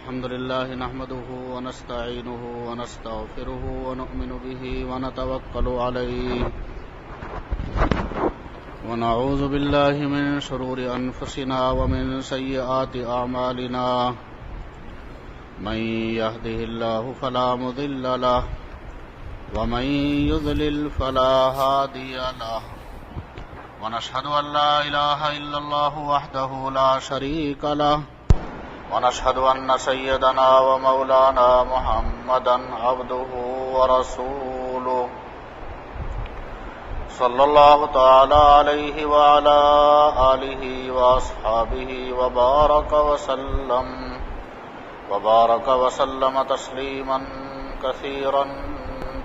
الحمد لله نحمده ونستعينه ونستغفره ونؤمن به ونتوكل عليه ونعوذ بالله من شرور أنفسنا ومن سيئات أعمالنا من يهده الله فلا مضل له ومن يضلل فلا هادي له ونشهد أن لا إله إلا الله وحده لا شريك له ونشهد أن سيدنا ومولانا محمدا عبده ورسوله صلى الله تعالى عليه وعلى آله وأصحابه وبارك وسلم تسليما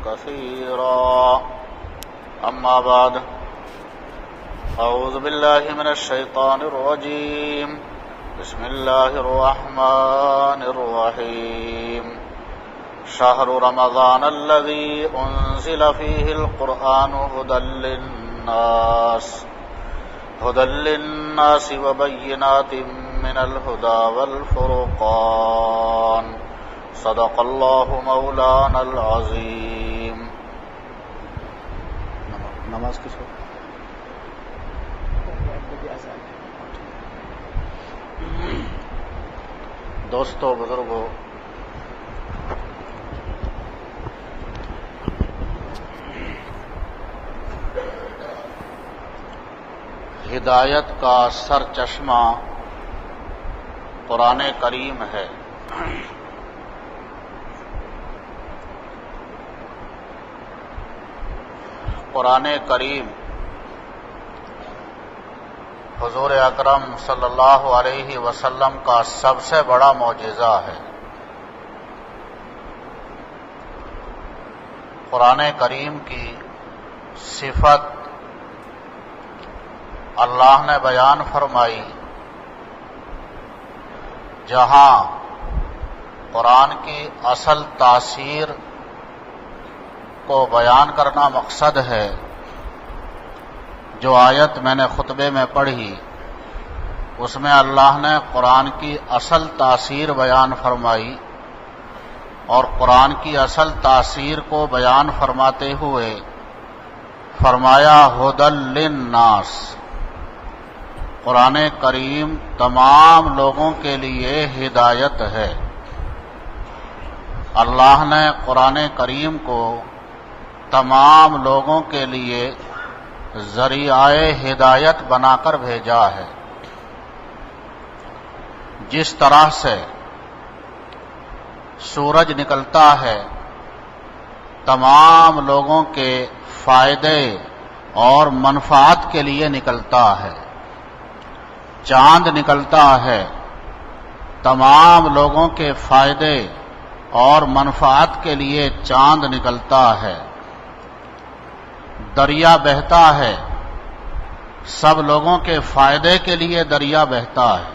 كثيرا أما بعد أعوذ بالله من الشيطان الرجيم بسم الله الرحمن الرحيم شهر رمضان الذي أنزل فيه القرآن هدى للناس وبينات من الهدى والفرقان صدق الله مولانا العظيم. نماز کس وقت؟ دوستو، بزرگو، ہدایت کا سر چشمہ قرآن کریم ہے. قرآن کریم حضور اکرم صلی اللہ علیہ وسلم کا سب سے بڑا معجزہ ہے. قرآن کریم کی صفت اللہ نے بیان فرمائی. جہاں قرآن کی اصل تاثیر کو بیان کرنا مقصد ہے، جو آیت میں نے خطبے میں پڑھی اس میں اللہ نے قرآن کی اصل تاثیر بیان فرمائی، اور قرآن کی اصل تاثیر کو بیان فرماتے ہوئے فرمایا ہدی للناس. قرآن کریم تمام لوگوں کے لیے ہدایت ہے. اللہ نے قرآن کریم کو تمام لوگوں کے لیے ذریعہ ہدایت بنا کر بھیجا ہے. جس طرح سے سورج نکلتا ہے تمام لوگوں کے فائدے اور منفعت کے لیے نکلتا ہے، چاند نکلتا ہے تمام لوگوں کے فائدے اور منفعت کے لیے چاند نکلتا ہے، دریا بہتا ہے سب لوگوں کے فائدے کے لیے دریا بہتا ہے.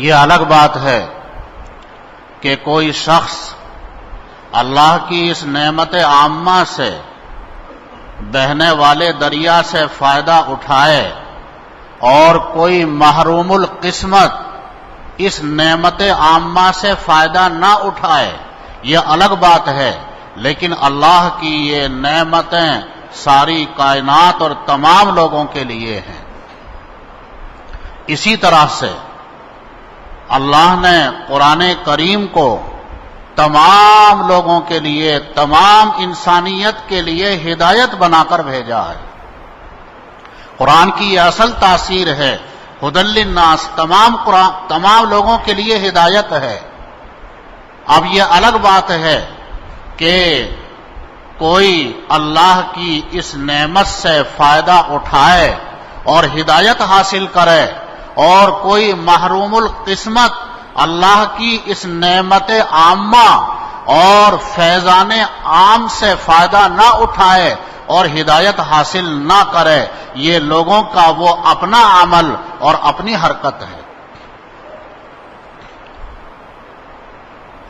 یہ الگ بات ہے کہ کوئی شخص اللہ کی اس نعمت عامہ سے بہنے والے دریا سے فائدہ اٹھائے اور کوئی محروم القسمت اس نعمت عامہ سے فائدہ نہ اٹھائے، یہ الگ بات ہے. لیکن اللہ کی یہ نعمتیں ساری کائنات اور تمام لوگوں کے لیے ہیں. اسی طرح سے اللہ نے قرآن کریم کو تمام لوگوں کے لیے، تمام انسانیت کے لیے ہدایت بنا کر بھیجا ہے. قرآن کی یہ اصل تاثیر ہے ہدی للناس، تمام لوگوں کے لیے ہدایت ہے. اب یہ الگ بات ہے کہ کوئی اللہ کی اس نعمت سے فائدہ اٹھائے اور ہدایت حاصل کرے، اور کوئی محروم القسمت اللہ کی اس نعمت عامہ اور فیضان عام سے فائدہ نہ اٹھائے اور ہدایت حاصل نہ کرے. یہ لوگوں کا وہ اپنا عمل اور اپنی حرکت ہے.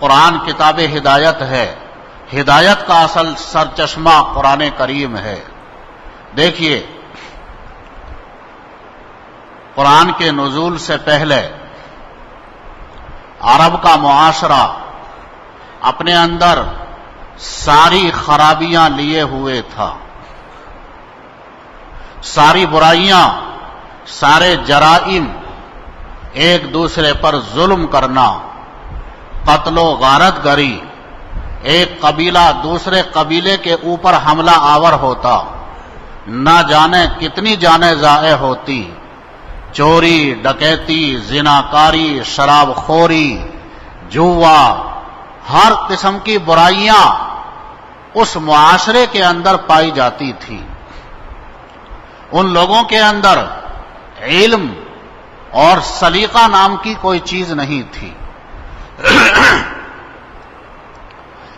قرآن کتاب ہدایت ہے. ہدایت کا اصل سرچشمہ قرآن کریم ہے. دیکھیے، قرآن کے نزول سے پہلے عرب کا معاشرہ اپنے اندر ساری خرابیاں لیے ہوئے تھا، ساری برائیاں، سارے جرائم، ایک دوسرے پر ظلم کرنا، قتل و غارت گری، ایک قبیلہ دوسرے قبیلے کے اوپر حملہ آور ہوتا، نہ جانے کتنی جانیں ضائع ہوتی، چوری، ڈکیتی، زناکاری، شراب خوری، جوا، ہر قسم کی برائیاں اس معاشرے کے اندر پائی جاتی تھی۔ ان لوگوں کے اندر علم اور سلیقہ نام کی کوئی چیز نہیں تھی۔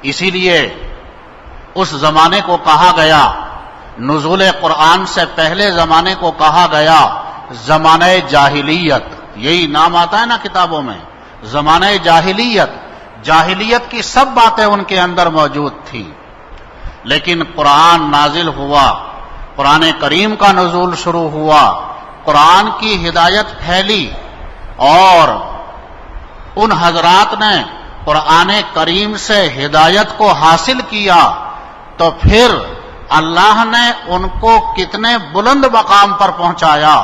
اسی لیے اس زمانے کو کہا گیا، نزول قرآن سے پہلے زمانے کو کہا گیا زمانہ جاہلیت۔ یہی نام آتا ہے نا کتابوں میں، زمانہ جاہلیت۔ جاہلیت کی سب باتیں ان کے اندر موجود تھی، لیکن قرآن نازل ہوا، قرآن کریم کا نزول شروع ہوا، قرآن کی ہدایت پھیلی، اور ان حضرات نے قرآن کریم سے ہدایت کو حاصل کیا، تو پھر اللہ نے ان کو کتنے بلند مقام پر پہنچایا،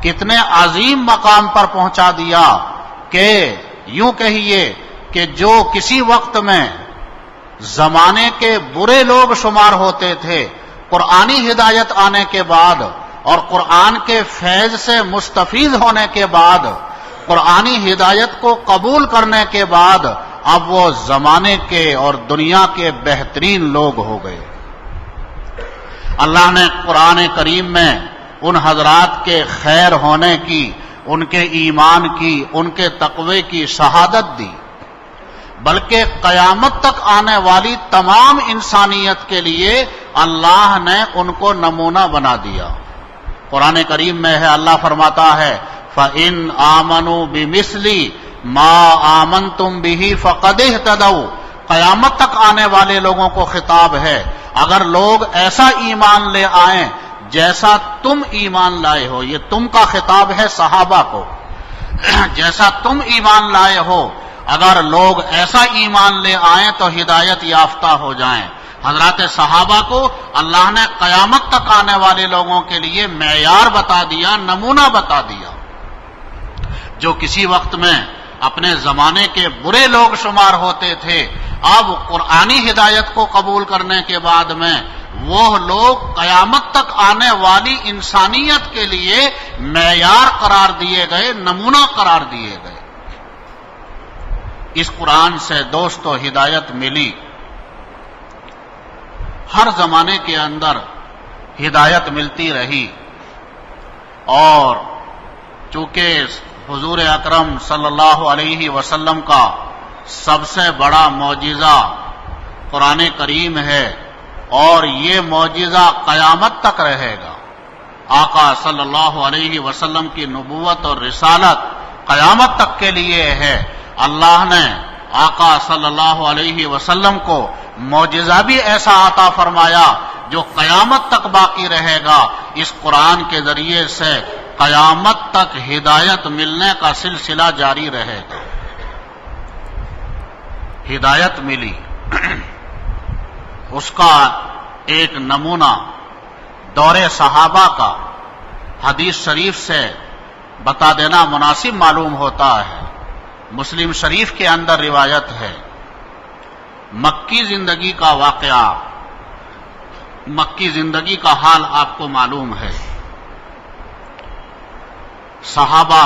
کتنے عظیم مقام پر پہنچا دیا کہ یوں کہیے کہ جو کسی وقت میں زمانے کے برے لوگ شمار ہوتے تھے، قرآنی ہدایت آنے کے بعد اور قرآن کے فیض سے مستفید ہونے کے بعد، قرآنی ہدایت کو قبول کرنے کے بعد، اب وہ زمانے کے اور دنیا کے بہترین لوگ ہو گئے۔ اللہ نے قرآن کریم میں ان حضرات کے خیر ہونے کی، ان کے ایمان کی، ان کے تقوی کی شہادت دی، بلکہ قیامت تک آنے والی تمام انسانیت کے لیے اللہ نے ان کو نمونہ بنا دیا۔ قرآن کریم میں ہے، اللہ فرماتا ہے فَإِنْ آمَنُوا بِمِثْلِ مَا آمَنْتُمْ بِهِ فَقَدْ اهْتَدَوْا۔ قیامت تک آنے والے لوگوں کو خطاب ہے، اگر لوگ ایسا ایمان لے آئیں جیسا تم ایمان لائے ہو، یہ تم کا خطاب ہے صحابہ کو، جیسا تم ایمان لائے ہو، اگر لوگ ایسا ایمان لے آئیں تو ہدایت یافتہ ہو جائیں۔ حضرات صحابہ کو اللہ نے قیامت تک آنے والے لوگوں کے لیے معیار بتا دیا، نمونہ بتا دیا۔ جو کسی وقت میں اپنے زمانے کے برے لوگ شمار ہوتے تھے، اب قرآنی ہدایت کو قبول کرنے کے بعد میں وہ لوگ قیامت تک آنے والی انسانیت کے لیے معیار قرار دیے گئے، نمونہ قرار دیے گئے۔ اس قرآن سے دوستو ہدایت ملی، ہر زمانے کے اندر ہدایت ملتی رہی، اور چونکہ حضور اکرم صلی اللہ علیہ وسلم کا سب سے بڑا معجزہ قرآن کریم ہے، اور یہ معجزہ قیامت تک رہے گا۔ آقا صلی اللہ علیہ وسلم کی نبوت اور رسالت قیامت تک کے لیے ہے۔ اللہ نے آقا صلی اللہ علیہ وسلم کو معجزہ بھی ایسا عطا فرمایا جو قیامت تک باقی رہے گا۔ اس قرآن کے ذریعے سے قیامت تک ہدایت ملنے کا سلسلہ جاری رہے گا۔ ہدایت ملی، اس کا ایک نمونہ دور صحابہ کا حدیث شریف سے بتا دینا مناسب معلوم ہوتا ہے۔ مسلم شریف کے اندر روایت ہے، مکی زندگی کا واقعہ، مکی زندگی کا حال آپ کو معلوم ہے۔ صحابہ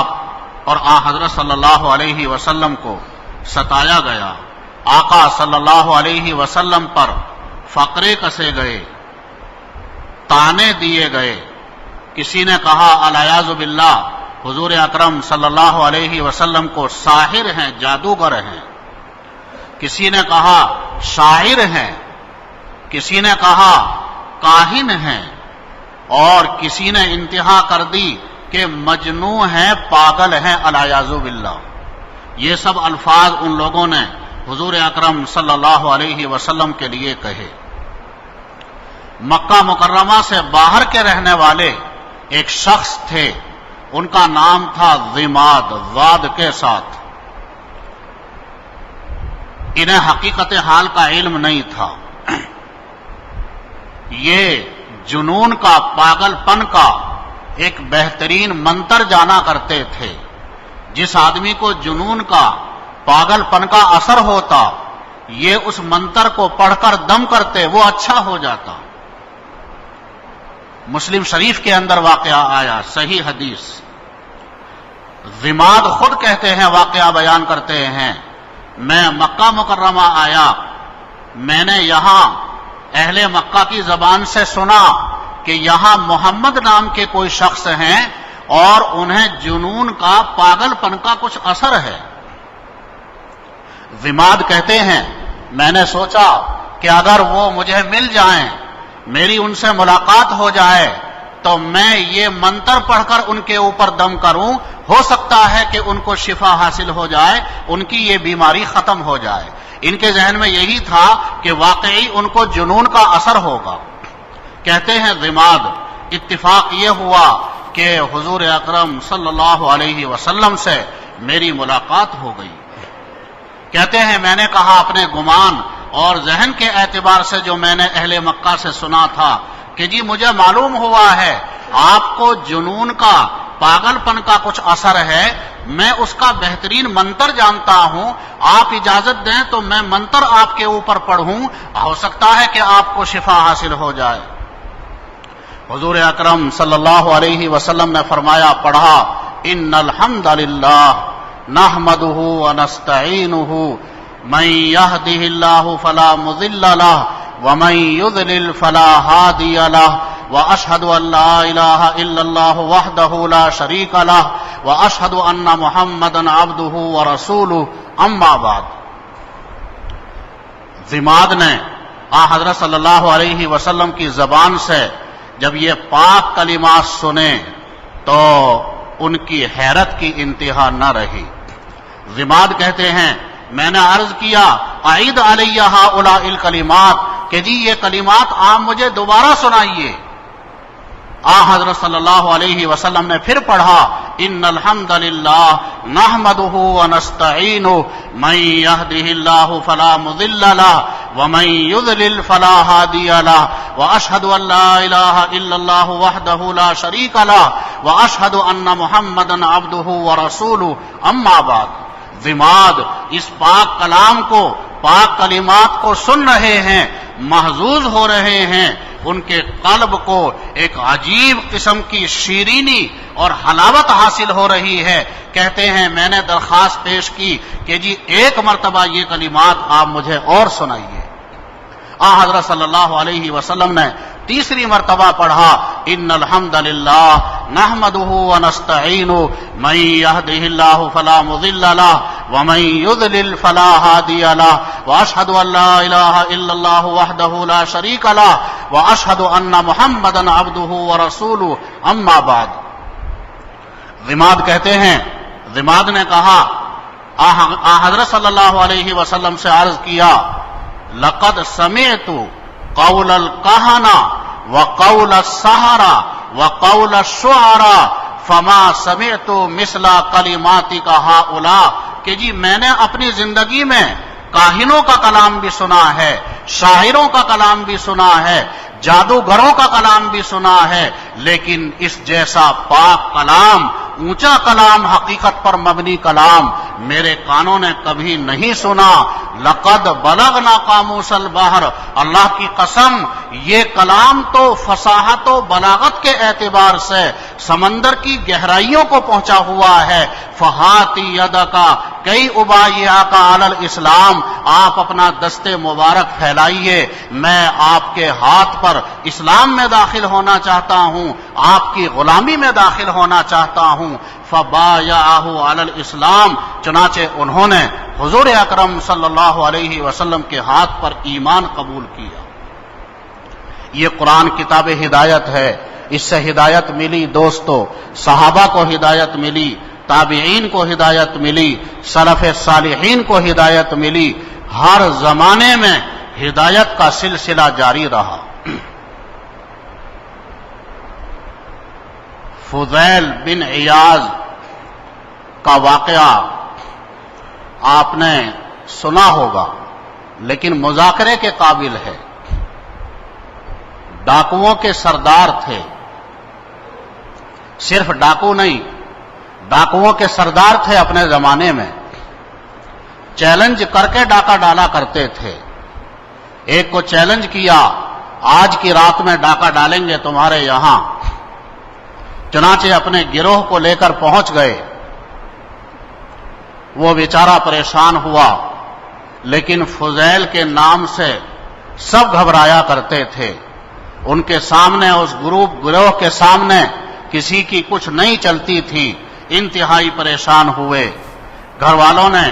اور حضرت صلی اللہ علیہ وسلم کو ستایا گیا، آقا صلی اللہ علیہ وسلم پر فقرے کسے گئے، تانے دیے گئے۔ کسی نے کہا العیاذ باللہ حضور اکرم صلی اللہ علیہ وسلم کو ساحر ہیں، جادوگر ہیں، کسی نے کہا شاعر ہیں، کسی نے کہا کاہن ہیں، اور کسی نے انتہا کر دی کہ مجنون ہیں، پاگل ہیں، العیاذ باللہ۔ یہ سب الفاظ ان لوگوں نے حضور اکرم صلی اللہ علیہ وسلم کے لیے کہے۔ مکہ مکرمہ سے باہر کے رہنے والے ایک شخص تھے، ان کا نام تھا ضماد، ضاد کے ساتھ۔ انہیں حقیقت حال کا علم نہیں تھا، یہ جنون کا، پاگل پن کا ایک بہترین منتر جانا کرتے تھے۔ جس آدمی کو جنون کا، پاگل پن کا اثر ہوتا، یہ اس منتر کو پڑھ کر دم کرتے، وہ اچھا ہو جاتا۔ مسلم شریف کے اندر واقعہ آیا، صحیح حدیث۔ ضماد خود کہتے ہیں، واقعہ بیان کرتے ہیں، میں مکہ مکرمہ آیا، میں نے یہاں اہل مکہ کی زبان سے سنا کہ یہاں محمد نام کے کوئی شخص ہیں اور انہیں جنون کا، پاگل پن کا کچھ اثر ہے۔ ضماد کہتے ہیں، میں نے سوچا کہ اگر وہ مجھے مل جائیں، میری ان سے ملاقات ہو جائے تو میں یہ منتر پڑھ کر ان کے اوپر دم کروں، ہو سکتا ہے کہ ان کو شفا حاصل ہو جائے، ان کی یہ بیماری ختم ہو جائے۔ ان کے ذہن میں یہی تھا کہ واقعی ان کو جنون کا اثر ہوگا۔ کہتے ہیں ضماد، اتفاق یہ ہوا کہ حضور اکرم صلی اللہ علیہ وسلم سے میری ملاقات ہو گئی۔ کہتے ہیں میں نے کہا اپنے گمان اور ذہن کے اعتبار سے جو میں نے اہل مکہ سے سنا تھا کہ جی مجھے معلوم ہوا ہے آپ کو جنون کا، پاگل پن کا کچھ اثر ہے، میں اس کا بہترین منتر جانتا ہوں، آپ اجازت دیں تو میں منتر آپ کے اوپر پڑھوں، ہو سکتا ہے کہ آپ کو شفا حاصل ہو جائے۔ حضور اکرم صلی اللہ علیہ وسلم نے فرمایا، پڑھا، ان الحمد للہ نحمدہ ونستعینہ من یہدہ اللہ فلا مضل لہ ومن یضلل فلا ہادی لہ واشہد ان لا الہ الا اللہ وحدہ لا شریک لہ واشہد ان محمدا عبدہ ورسولہ، اما بعد۔ ضماد نے حضرت صلی اللہ علیہ وسلم کی زبان سے جب یہ پاک کلمات سنے تو ان کی حیرت کی انتہا نہ رہی۔ ضماد کہتے ہیں میں نے عرض کیا، اعید علیہ ہؤلاء الکلمات، کہ جی یہ کلمات آپ مجھے دوبارہ سنائیے۔ حضرت صلی اللہ علیہ وسلم نے پھر پڑھا، ان الحمد للہ نحمدہ ونستعینہ من یہدہ اللہ فلا مضل لہ ومن یضلل فلا ہادی لہ واشہد ان لا الہ الا اللہ وحدہ لا شریک لہ واشہد ان محمدا عبدہ ورسولہ، اما بعد۔ ضماد اس پاک کلام کو، پاک کلمات کو سن رہے ہیں، محظوظ ہو رہے ہیں، ان کے قلب کو ایک عجیب قسم کی شیرینی اور حلاوت حاصل ہو رہی ہے۔ کہتے ہیں میں نے درخواست پیش کی کہ جی ایک مرتبہ یہ کلمات آپ مجھے اور سنائیے۔ حضرت صلی اللہ علیہ وسلم نے تیسری مرتبہ پڑھا، ان الحمد للہ نحمدہ ونستعینہ من یہدہ اللہ فلا مضل لہ ومن یضلل فلا ہادی لہ واشہد ان لا الہ الا اللہ وحدہ لا شریک لہ واشہد ان محمدا عبدہ ورسولہ، اما بعد۔ ضماد کہتے ہیں، ضماد نے کہا، حضرت صلی اللہ علیہ وسلم سے عرض کیا، لقد سمعت قول الکہنہ وقول السحرہ وقول الشعراء فما سمعت مثل کلماتک ہؤلاء، کہ جی میں نے اپنی زندگی میں کاہنوں کا کلام بھی سنا ہے، شاعروں کا کلام بھی سنا ہے، جادوگروں کا کلام بھی سنا ہے، لیکن اس جیسا پاک کلام، اونچا کلام، حقیقت پر مبنی کلام میرے کانوں نے کبھی نہیں سنا۔ لقد بلغنا قاموس البحر، اللہ کی قسم یہ کلام تو فصاحت و بلاغت کے اعتبار سے سمندر کی گہرائیوں کو پہنچا ہوا ہے۔ فہاتی یدکا کئی ابایعک علی الاسلام، آپ اپنا دست مبارک پھیلائیے، میں آپ کے ہاتھ پر اسلام میں داخل ہونا چاہتا ہوں، آپ کی غلامی میں داخل ہونا چاہتا ہوں۔ فبایعہ علی الاسلام، چنانچہ انہوں نے حضور اکرم صلی اللہ علیہ وسلم کے ہاتھ پر ایمان قبول کیا۔ یہ قرآن کتاب ہدایت ہے، اس سے ہدایت ملی دوستو، صحابہ کو ہدایت ملی، تابعین کو ہدایت ملی، سلف صالحین کو ہدایت ملی، ہر زمانے میں ہدایت کا سلسلہ جاری رہا۔ فضیل بن عیاض کا واقعہ آپ نے سنا ہوگا۔ لیکن مذاکرے کے قابل ہے. ڈاکوؤں کے سردار تھے. صرف ڈاکو نہیں، ڈاکوؤں کے سردار تھے اپنے زمانے میں. چیلنج کر کے ڈاکہ ڈالا کرتے تھے. ایک کو چیلنج کیا، آج کی رات میں ڈاکہ ڈالیں گے تمہارے یہاں. چنانچہ اپنے گروہ کو لے کر پہنچ گئے. وہ بیچارہ پریشان ہوا، لیکن فضیل کے نام سے سب گھبرایا کرتے تھے. ان کے سامنے، اس گروہ کے سامنے کسی کی کچھ نہیں چلتی تھی. انتہائی پریشان ہوئے. گھر والوں نے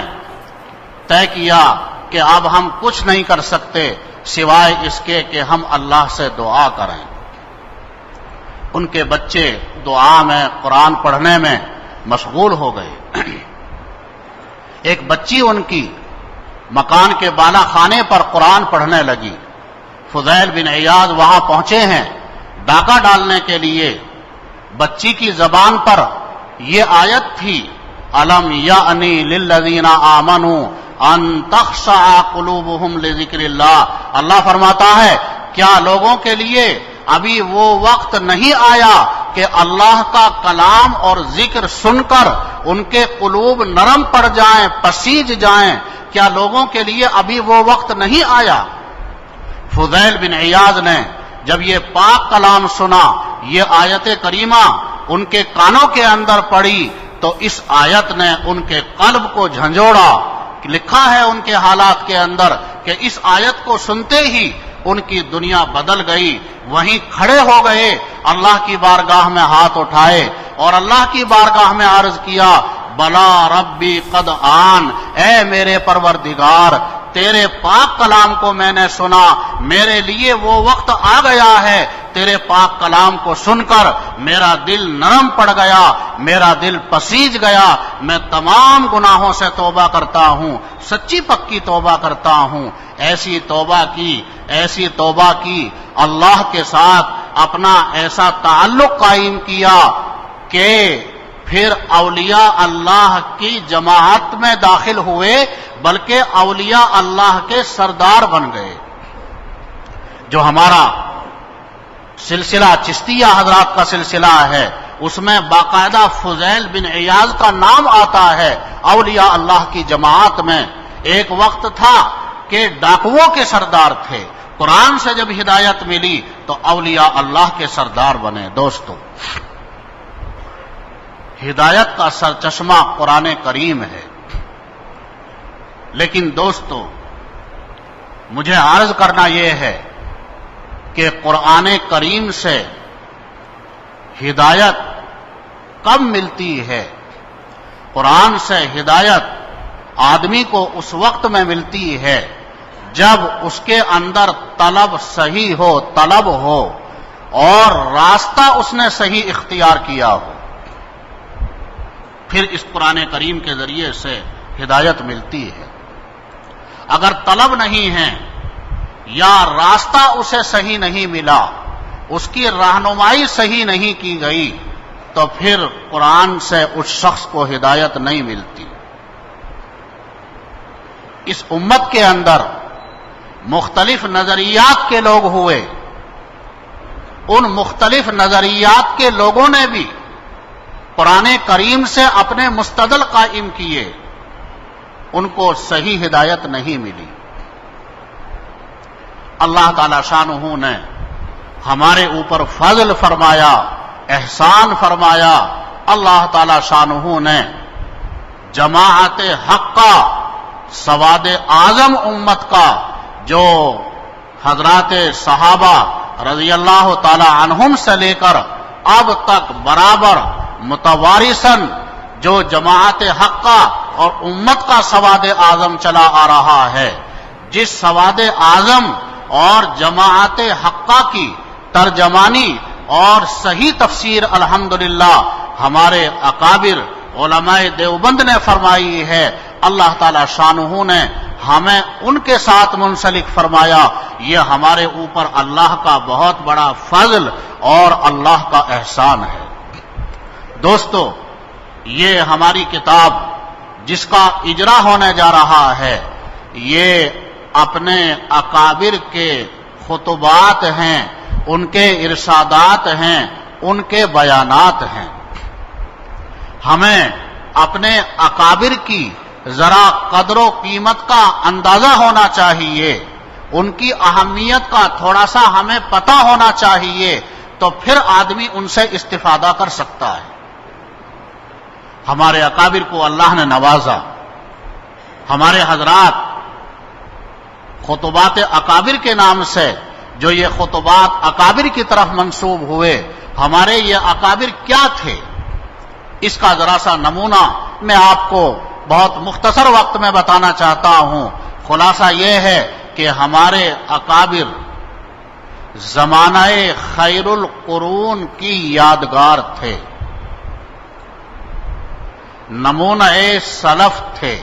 طے کیا کہ اب ہم کچھ نہیں کر سکتے سوائے اس کے کہ ہم اللہ سے دعا کریں. ان کے بچے دعا میں، قرآن پڑھنے میں مشغول ہو گئے. ایک بچی ان کی مکان کے بالا خانے پر قرآن پڑھنے لگی. فضیل بن عیاض وہاں پہنچے ہیں ڈاکہ ڈالنے کے لیے. بچی کی زبان پر یہ آیت تھی، الم یعنی للذین آمنوا ان تخشع قلوبہم لذکر اللہ. اللہ فرماتا ہے کیا لوگوں کے لیے ابھی وہ وقت نہیں آیا کہ اللہ کا کلام اور ذکر سن کر ان کے قلوب نرم پڑ جائیں، پسیج جائیں؟ کیا لوگوں کے لیے ابھی وہ وقت نہیں آیا؟ فضیل بن عیاض نے جب یہ پاک کلام سنا، یہ آیت کریمہ ان کے کانوں کے اندر پڑی، تو اس آیت نے ان کے قلب کو جھنجھوڑا. لکھا ہے ان کے حالات کے اندر کہ اس آیت کو سنتے ہی ان کی دنیا بدل گئی. وہیں کھڑے ہو گئے، اللہ کی بارگاہ میں ہاتھ اٹھائے اور اللہ کی بارگاہ میں عرض کیا، بلا ربی قد آن، اے میرے پروردگار، تیرے پاک کلام کو میں نے سنا، میرے لیے وہ وقت آ گیا ہے. تیرے پاک کلام کو سن کر میرا دل نرم پڑ گیا، میرا دل پسیج گیا. میں تمام گناہوں سے توبہ کرتا ہوں، سچی پکی توبہ کرتا ہوں. ایسی توبہ کی اللہ کے ساتھ اپنا ایسا تعلق قائم کیا کہ پھر اولیاء اللہ کی جماعت میں داخل ہوئے، بلکہ اولیاء اللہ کے سردار بن گئے. جو ہمارا سلسلہ چشتیہ حضرات کا سلسلہ ہے، اس میں باقاعدہ فضیل بن عیاض کا نام آتا ہے اولیاء اللہ کی جماعت میں. ایک وقت تھا کہ ڈاکوؤں کے سردار تھے، قرآن سے جب ہدایت ملی تو اولیاء اللہ کے سردار بنے. دوستو، ہدایت کا سرچشمہ قرآن کریم ہے. لیکن دوستو، مجھے عرض کرنا یہ ہے کہ قرآن کریم سے ہدایت کب ملتی ہے؟ قرآن سے ہدایت آدمی کو اس وقت میں ملتی ہے جب اس کے اندر طلب صحیح ہو، طلب ہو، اور راستہ اس نے صحیح اختیار کیا ہو. پھر اس قرآن کریم کے ذریعے سے ہدایت ملتی ہے. اگر طلب نہیں ہے یا راستہ اسے صحیح نہیں ملا، اس کی رہنمائی صحیح نہیں کی گئی، تو پھر قرآن سے اس شخص کو ہدایت نہیں ملتی. اس امت کے اندر مختلف نظریات کے لوگ ہوئے. ان مختلف نظریات کے لوگوں نے بھی قرآن کریم سے اپنے مستدل قائم کیے، ان کو صحیح ہدایت نہیں ملی. اللہ تعالی شانہ نے ہمارے اوپر فضل فرمایا، احسان فرمایا. اللہ تعالی شانہ نے جماعت حق کا، سواد اعظم امت کا، جو حضرات صحابہ رضی اللہ تعالی عنہم سے لے کر اب تک برابر متوارثاً جو جماعت حق کا اور امت کا سواد اعظم چلا آ رہا ہے، جس سواد اعظم اور جماعت حقہ کی ترجمانی اور صحیح تفسیر الحمدللہ ہمارے اکابر علماء دیوبند نے فرمائی ہے، اللہ تعالی شانہ نے ہمیں ان کے ساتھ منسلک فرمایا. یہ ہمارے اوپر اللہ کا بہت بڑا فضل اور اللہ کا احسان ہے. دوستو، یہ ہماری کتاب جس کا اجرا ہونے جا رہا ہے، یہ اپنے اکابر کے خطبات ہیں، ان کے ارشادات ہیں، ان کے بیانات ہیں۔ ہمیں اپنے اکابر کی ذرا قدر و قیمت کا اندازہ ہونا چاہیے، ان کی اہمیت کا تھوڑا سا ہمیں پتہ ہونا چاہیے، تو پھر آدمی ان سے استفادہ کر سکتا ہے۔ ہمارے اکابر کو اللہ نے نوازا، ہمارے حضرات خطبات اکابر کے نام سے جو یہ خطبات اکابر کی طرف منسوب ہوئے، ہمارے یہ اکابر کیا تھے، اس کا ذرا سا نمونہ میں آپ کو بہت مختصر وقت میں بتانا چاہتا ہوں۔ خلاصہ یہ ہے کہ ہمارے اکابر زمانہ خیر القرون کی یادگار تھے، نمونہ سلف تھے۔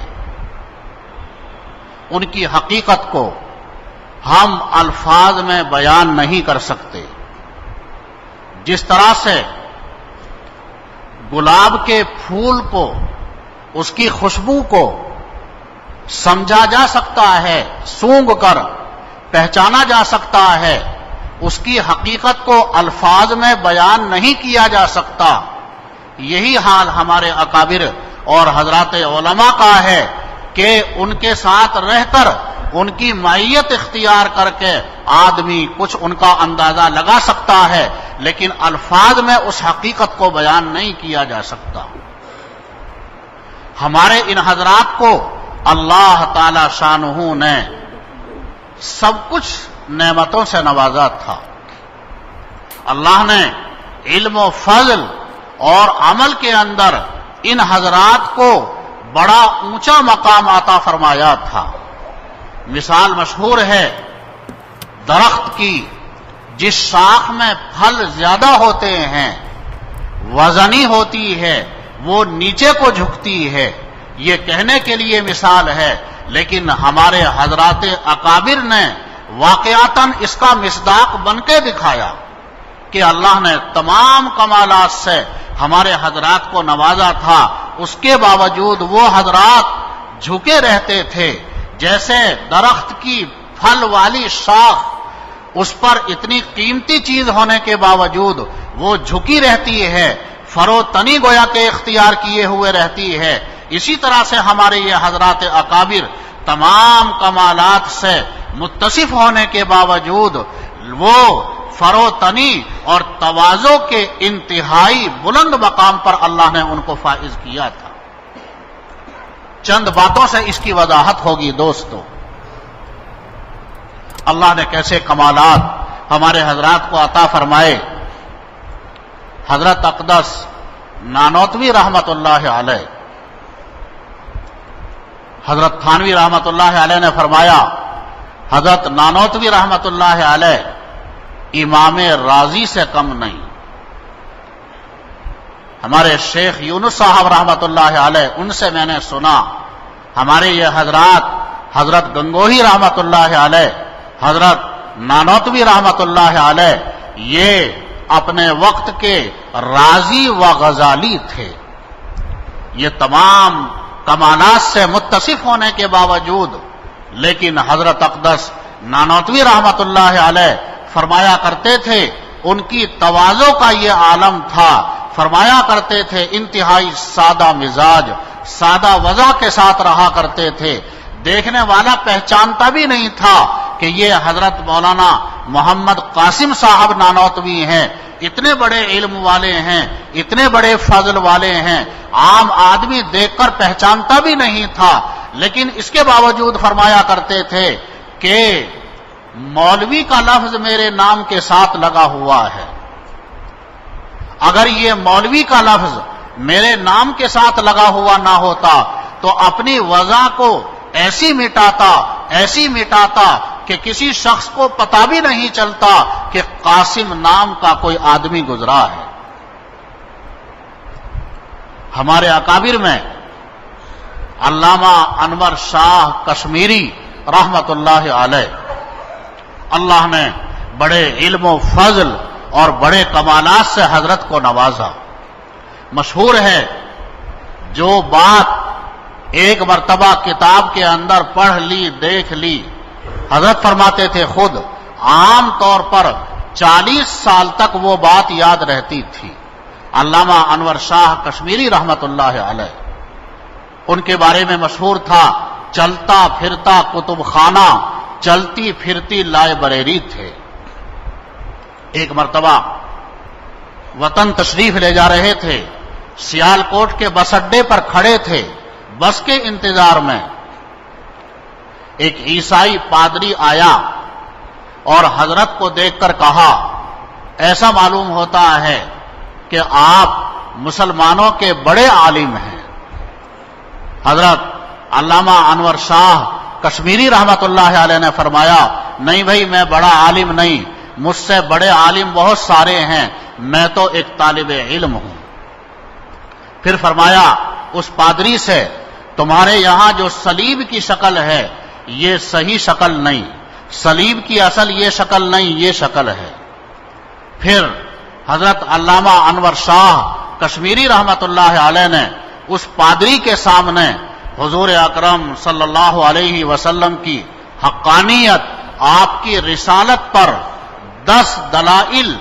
ان کی حقیقت کو ہم الفاظ میں بیان نہیں کر سکتے۔ جس طرح سے گلاب کے پھول کو، اس کی خوشبو کو سمجھا جا سکتا ہے، سونگھ کر پہچانا جا سکتا ہے، اس کی حقیقت کو الفاظ میں بیان نہیں کیا جا سکتا، یہی حال ہمارے اکابر اور حضرات علماء کا ہے کہ ان کے ساتھ رہ کر، ان کی معیت اختیار کر کے آدمی کچھ ان کا اندازہ لگا سکتا ہے، لیکن الفاظ میں اس حقیقت کو بیان نہیں کیا جا سکتا۔ ہمارے ان حضرات کو اللہ تعالی شانہ نے سب کچھ نعمتوں سے نوازا تھا۔ اللہ نے علم و فضل اور عمل کے اندر ان حضرات کو بڑا اونچا مقام عطا فرمایا تھا۔ مثال مشہور ہے درخت کی، جس شاخ میں پھل زیادہ ہوتے ہیں، وزنی ہوتی ہے، وہ نیچے کو جھکتی ہے، یہ کہنے کے لیے مثال ہے، لیکن ہمارے حضرات اکابر نے واقعتاً اس کا مصداق بن کے دکھایا کہ اللہ نے تمام کمالات سے ہمارے حضرات کو نوازا تھا، اس کے باوجود وہ حضرات جھکے رہتے تھے۔ جیسے درخت کی پھل والی شاخ، اس پر اتنی قیمتی چیز ہونے کے باوجود وہ جھکی رہتی ہے، فروتنی گویا کے اختیار کیے ہوئے رہتی ہے، اسی طرح سے ہمارے یہ حضرات اکابر تمام کمالات سے متصف ہونے کے باوجود وہ فروتنی اور تواضع کے انتہائی بلند مقام پر اللہ نے ان کو فائز کیا تھا۔ چند باتوں سے اس کی وضاحت ہوگی دوستو۔ اللہ نے کیسے کمالات ہمارے حضرات کو عطا فرمائے۔ حضرت اقدس نانوتوی رحمت اللہ علیہ، حضرت تھانوی رحمت اللہ علیہ نے فرمایا، حضرت نانوتوی رحمت اللہ علیہ امام رازی سے کم نہیں۔ ہمارے شیخ یونس صاحب رحمت اللہ علیہ، ان سے میں نے سنا، ہمارے یہ حضرات، حضرت گنگوہی رحمت اللہ علیہ، حضرت نانوتوی رحمت اللہ علیہ، یہ اپنے وقت کے رازی و غزالی تھے۔ یہ تمام کمالات سے متصف ہونے کے باوجود لیکن حضرت اقدس نانوتوی رحمت اللہ علیہ فرمایا کرتے تھے، ان کی تواضع کا یہ عالم تھا، فرمایا کرتے تھے انتہائی سادہ مزاج، سادہ وضع کے ساتھ رہا کرتے تھے، دیکھنے والا پہچانتا بھی نہیں تھا کہ یہ حضرت مولانا محمد قاسم صاحب نانوتوی ہیں، اتنے بڑے علم والے ہیں، اتنے بڑے فضل والے ہیں، عام آدمی دیکھ کر پہچانتا بھی نہیں تھا، لیکن اس کے باوجود فرمایا کرتے تھے کہ مولوی کا لفظ میرے نام کے ساتھ لگا ہوا ہے، اگر یہ مولوی کا لفظ میرے نام کے ساتھ لگا ہوا نہ ہوتا تو اپنی وضع کو ایسی مٹاتا کہ کسی شخص کو پتہ بھی نہیں چلتا کہ قاسم نام کا کوئی آدمی گزرا ہے۔ ہمارے اکابر میں علامہ انور شاہ کشمیری رحمت اللہ علیہ، اللہ نے بڑے علم و فضل اور بڑے کمالات سے حضرت کو نوازا۔ مشہور ہے جو بات ایک مرتبہ کتاب کے اندر پڑھ لی، دیکھ لی، حضرت فرماتے تھے خود عام طور پر 40 سال تک وہ بات یاد رہتی تھی۔ علامہ انور شاہ کشمیری رحمت اللہ علیہ، ان کے بارے میں مشہور تھا چلتا پھرتا کتب خانہ، چلتی پھرتی لائبریری تھے۔ ایک مرتبہ وطن تشریف لے جا رہے تھے، سیالکوٹ کے بس اڈے پر کھڑے تھے بس کے انتظار میں، ایک عیسائی پادری آیا اور حضرت کو دیکھ کر کہا ایسا معلوم ہوتا ہے کہ آپ مسلمانوں کے بڑے عالم ہیں۔ حضرت علامہ انور شاہ کشمیری رحمت اللہ علیہ نے فرمایا نہیں بھائی، میں بڑا عالم نہیں، مجھ سے بڑے عالم بہت سارے ہیں، میں تو ایک طالب علم ہوں۔ پھر فرمایا اس پادری سے تمہارے یہاں جو صلیب کی شکل ہے یہ صحیح شکل نہیں، صلیب کی اصل یہ شکل نہیں، یہ شکل ہے۔ پھر حضرت علامہ انور شاہ کشمیری رحمت اللہ علیہ نے اس پادری کے سامنے حضور اکرم صلی اللہ علیہ وسلم کی حقانیت، آپ کی رسالت پر 10 دلائل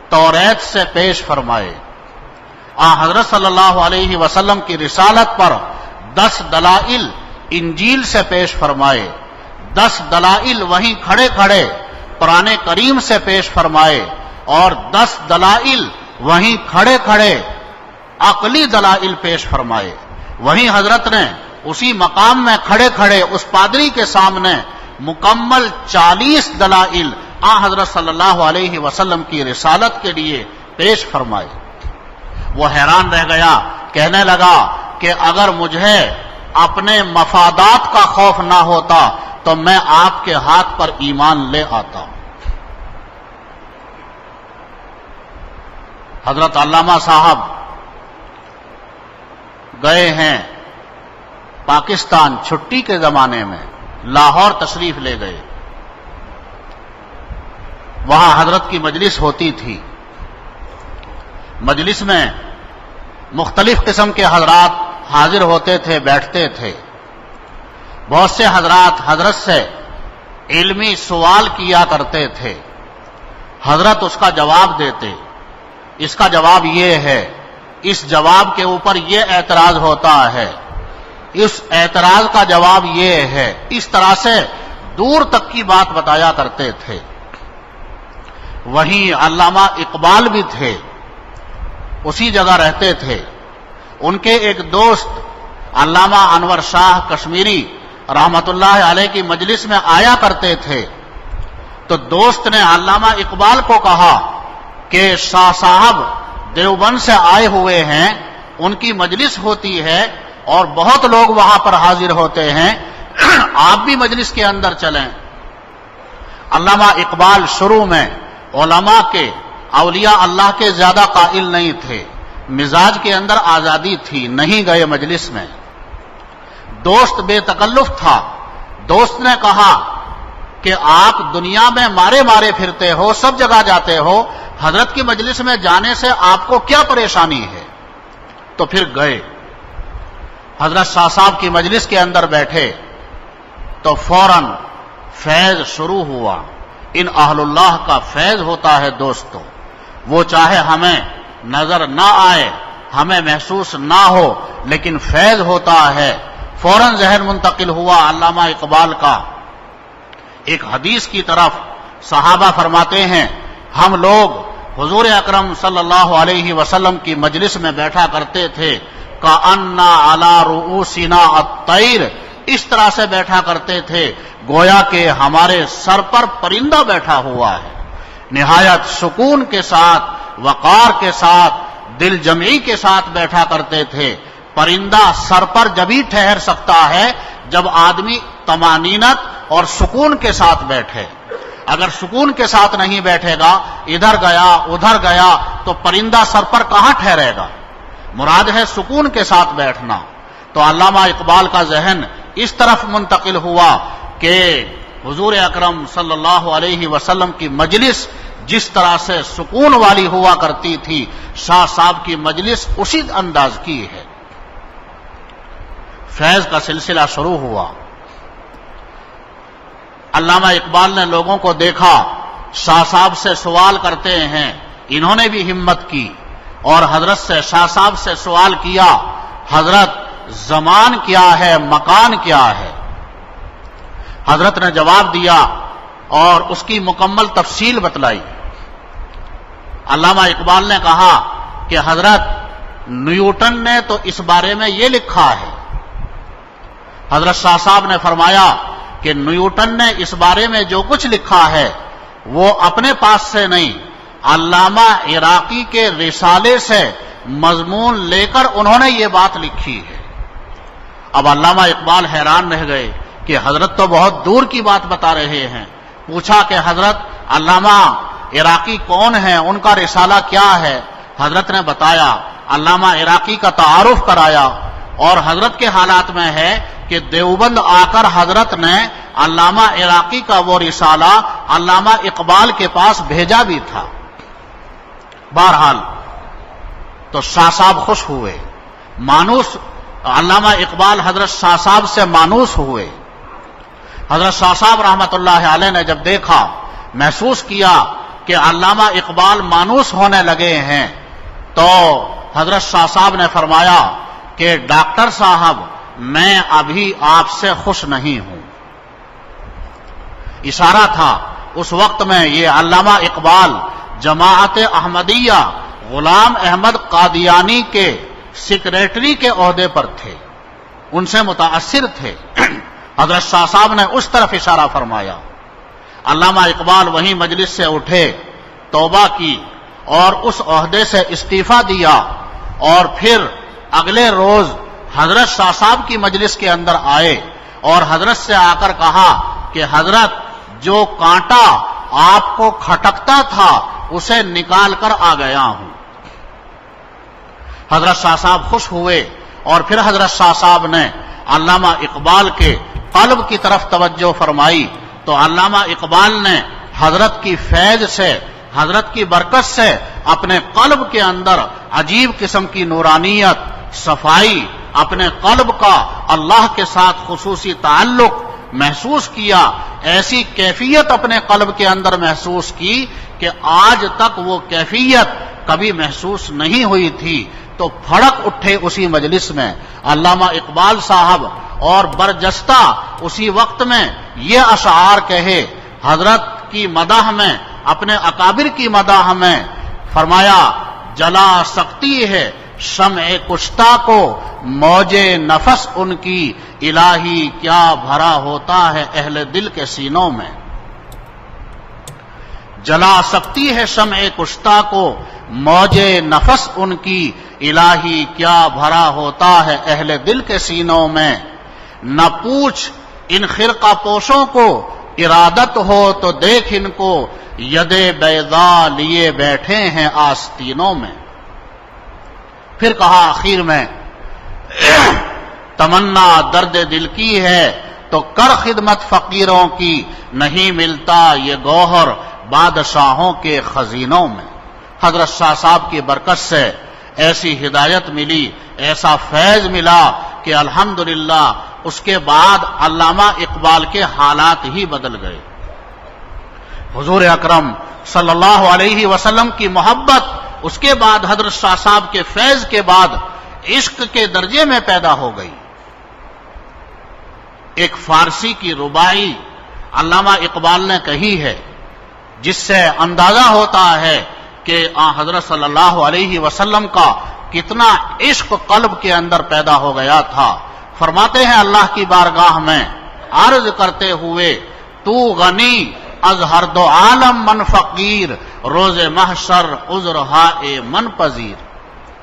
توریت سے پیش فرمائے۔ حضرت صلی اللہ علیہ وسلم کی رسالت پر 10 دلائل انجیل سے پیش فرمائے، 10 دلائل وہیں کھڑے کھڑے قرآن کریم سے پیش فرمائے، اور 10 دلائل وہیں کھڑے کھڑے عقلی دلائل پیش فرمائے۔ وہیں حضرت نے اسی مقام میں کھڑے کھڑے اس پادری کے سامنے مکمل 40 دلائل حضرت صلی اللہ علیہ وسلم کی رسالت کے لیے پیش فرمائے۔ وہ حیران رہ گیا، کہنے لگا کہ اگر مجھے اپنے مفادات کا خوف نہ ہوتا تو میں آپ کے ہاتھ پر ایمان لے آتا۔ حضرت علامہ صاحب گئے ہیں پاکستان چھٹی کے زمانے میں، لاہور تشریف لے گئے، وہاں حضرت کی مجلس ہوتی تھی۔ مجلس میں مختلف قسم کے حضرات حاضر ہوتے تھے، بیٹھتے تھے۔ بہت سے حضرات حضرت سے علمی سوال کیا کرتے تھے، حضرت اس کا جواب دیتے۔ اس کا جواب یہ ہے، اس جواب کے اوپر یہ اعتراض ہوتا ہے، اس اعتراض کا جواب یہ ہے، اس طرح سے دور تک کی بات بتایا کرتے تھے۔ وہیں علامہ اقبال بھی تھے، اسی جگہ رہتے تھے۔ ان کے ایک دوست علامہ انور شاہ کشمیری رحمت اللہ علیہ کی مجلس میں آیا کرتے تھے، تو دوست نے علامہ اقبال کو کہا کہ شاہ صاحب دیوبند سے آئے ہوئے ہیں، ان کی مجلس ہوتی ہے اور بہت لوگ وہاں پر حاضر ہوتے ہیں، آپ بھی مجلس کے اندر چلیں۔ علامہ اقبال شروع میں علماء کے، اولیاء اللہ کے زیادہ قائل نہیں تھے، مزاج کے اندر آزادی تھی، نہیں گئے مجلس میں۔ دوست بے تکلف تھا، دوست نے کہا کہ آپ دنیا میں مارے مارے پھرتے ہو، سب جگہ جاتے ہو، حضرت کی مجلس میں جانے سے آپ کو کیا پریشانی ہے؟ تو پھر گئے، حضرت شاہ صاحب کی مجلس کے اندر بیٹھے تو فوراً فیض شروع ہوا۔ ان اہل اللہ کا فیض ہوتا ہے دوستو، وہ چاہے ہمیں نظر نہ آئے، ہمیں محسوس نہ ہو، لیکن فیض ہوتا ہے۔ فوراً ذہن منتقل ہوا علامہ اقبال کا ایک حدیث کی طرف۔ صحابہ فرماتے ہیں ہم لوگ حضور اکرم صلی اللہ علیہ وسلم کی مجلس میں بیٹھا کرتے تھے، کأن علی رؤوسنا الطیر، اس طرح سے بیٹھا کرتے تھے گویا کہ ہمارے سر پر پرندہ بیٹھا ہوا ہے، نہایت سکون کے ساتھ، وقار کے ساتھ، دل جمعی کے ساتھ بیٹھا کرتے تھے۔ پرندہ سر پر جبھی ٹھہر سکتا ہے جب آدمی طمانینت اور سکون کے ساتھ بیٹھے۔ اگر سکون کے ساتھ نہیں بیٹھے گا، ادھر گیا ادھر گیا، تو پرندہ سر پر کہاں ٹھہرے گا؟ مراد ہے سکون کے ساتھ بیٹھنا۔ تو علامہ اقبال کا ذہن اس طرف منتقل ہوا کہ حضور اکرم صلی اللہ علیہ وسلم کی مجلس جس طرح سے سکون والی ہوا کرتی تھی، شاہ صاحب کی مجلس اسی انداز کی ہے۔ فیض کا سلسلہ شروع ہوا۔ علامہ اقبال نے لوگوں کو دیکھا شاہ صاحب سے سوال کرتے ہیں، انہوں نے بھی ہمت کی اور حضرت سے شاہ صاحب سے سوال کیا، حضرت زمان کیا ہے، مکان کیا ہے؟ حضرت نے جواب دیا اور اس کی مکمل تفصیل بتلائی۔ علامہ اقبال نے کہا کہ حضرت نیوٹن نے تو اس بارے میں یہ لکھا ہے۔ حضرت شاہ صاحب نے فرمایا کہ نیوٹن نے اس بارے میں جو کچھ لکھا ہے وہ اپنے پاس سے نہیں، علامہ عراقی کے رسالے سے مضمون لے کر انہوں نے یہ بات لکھی ہے۔ اب علامہ اقبال حیران رہ گئے کہ حضرت تو بہت دور کی بات بتا رہے ہیں۔ پوچھا کہ حضرت علامہ عراقی کون ہیں، ان کا رسالہ کیا ہے؟ حضرت نے بتایا، علامہ عراقی کا تعارف کرایا، اور حضرت کے حالات میں ہے کہ دیوبند آ کر حضرت نے علامہ عراقی کا وہ رسالہ علامہ اقبال کے پاس بھیجا بھی تھا۔ بہرحال تو شاہ صاحب خوش ہوئے، مانوس علامہ اقبال حضرت شاہ صاحب سے مانوس ہوئے۔ حضرت شاہ صاحب رحمت اللہ علیہ نے جب دیکھا، محسوس کیا کہ علامہ اقبال مانوس ہونے لگے ہیں، تو حضرت شاہ صاحب نے فرمایا کہ ڈاکٹر صاحب میں ابھی آپ سے خوش نہیں ہوں۔ اشارہ تھا اس وقت میں یہ علامہ اقبال جماعت احمدیہ غلام احمد قادیانی کے سیکریٹری کے عہدے پر تھے، ان سے متاثر تھے۔ حضرت شاہ صاحب نے اس طرف اشارہ فرمایا۔ علامہ اقبال وہیں مجلس سے اٹھے، توبہ کی اور اس عہدے سے استعفیٰ دیا، اور پھر اگلے روز حضرت شاہ صاحب کی مجلس کے اندر آئے اور حضرت سے آ کر کہا کہ حضرت جو کانٹا آپ کو کھٹکتا تھا اسے نکال کر آ گیا ہوں۔ حضرت شاہ صاحب خوش ہوئے، اور پھر حضرت شاہ صاحب نے علامہ اقبال کے قلب کی طرف توجہ فرمائی، تو علامہ اقبال نے حضرت کی فیض سے، حضرت کی برکت سے اپنے قلب کے اندر عجیب قسم کی نورانیت، صفائی، اپنے قلب کا اللہ کے ساتھ خصوصی تعلق محسوس کیا، ایسی کیفیت اپنے قلب کے اندر محسوس کی کہ آج تک وہ کیفیت کبھی محسوس نہیں ہوئی تھی۔ تو پھڑک اٹھے اسی مجلس میں علامہ اقبال صاحب، اور برجستہ اسی وقت میں یہ اشعار کہے حضرت کی مدح میں، اپنے اکابر کی مدح میں۔ فرمایا جلا سکتی ہے شمع کشتہ کو موج نفس ان کی، الہی کیا بھرا ہوتا ہے اہل دل کے سینوں میں۔ جلا سکتی ہے شمع کشتہ کو موج نفس ان کی، الہی کیا بھرا ہوتا ہے اہل دل کے سینوں میں۔ نہ پوچھ ان خرقہ پوشوں کو، ارادت ہو تو دیکھ ان کو، ید بیضا لیے بیٹھے ہیں آستینوں میں۔ پھر کہا آخر میں تمنا درد دل کی ہے تو کر خدمت فقیروں کی، نہیں ملتا یہ گوہر بادشاہوں کے خزینوں میں۔ حضرت شاہ صاحب کی برکت سے ایسی ہدایت ملی، ایسا فیض ملا کہ الحمدللہ اس کے بعد علامہ اقبال کے حالات ہی بدل گئے۔ حضور اکرم صلی اللہ علیہ وسلم کی محبت اس کے بعد حضرت شاہ صاحب کے فیض کے بعد عشق کے درجے میں پیدا ہو گئی۔ ایک فارسی کی رباعی علامہ اقبال نے کہی ہے، جس سے اندازہ ہوتا ہے کہ حضرت صلی اللہ علیہ وسلم کا کتنا عشق قلب کے اندر پیدا ہو گیا تھا۔ فرماتے ہیں اللہ کی بارگاہ میں عرض کرتے ہوئے، تو غنی از ہر دو عالم من فقیر، روز محشر عذر ہائے من پذیر۔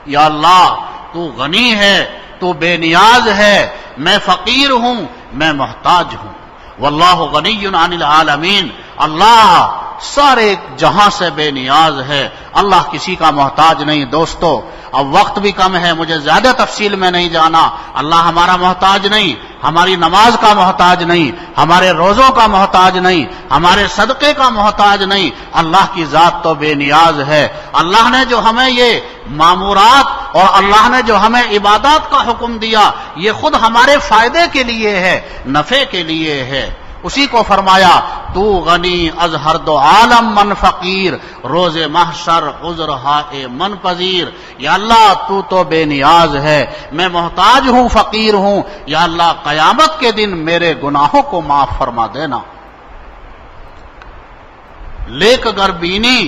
یا اللہ تو غنی ہے، تو بے نیاز ہے، میں فقیر ہوں، میں محتاج ہوں۔ واللہ غنی عن العالمین، اللہ سارے جہاں سے بے نیاز ہے، اللہ کسی کا محتاج نہیں۔ دوستو اب وقت بھی کم ہے، مجھے زیادہ تفصیل میں نہیں جانا۔ اللہ ہمارا محتاج نہیں، ہماری نماز کا محتاج نہیں، ہمارے روزوں کا محتاج نہیں، ہمارے صدقے کا محتاج نہیں۔ اللہ کی ذات تو بے نیاز ہے۔ اللہ نے جو ہمیں یہ مامورات اور اللہ نے جو ہمیں عبادات کا حکم دیا، یہ خود ہمارے فائدے کے لیے ہے، نفع کے لیے ہے۔ اسی کو فرمایا تو غنی از ہر دو عالم من فقیر، روز محشر عذر ہائے من پذیر۔ یا اللہ تو تو بے نیاز ہے، میں محتاج ہوں، فقیر ہوں، یا اللہ قیامت کے دن میرے گناہوں کو معاف فرما دینا۔ لیک گر بینی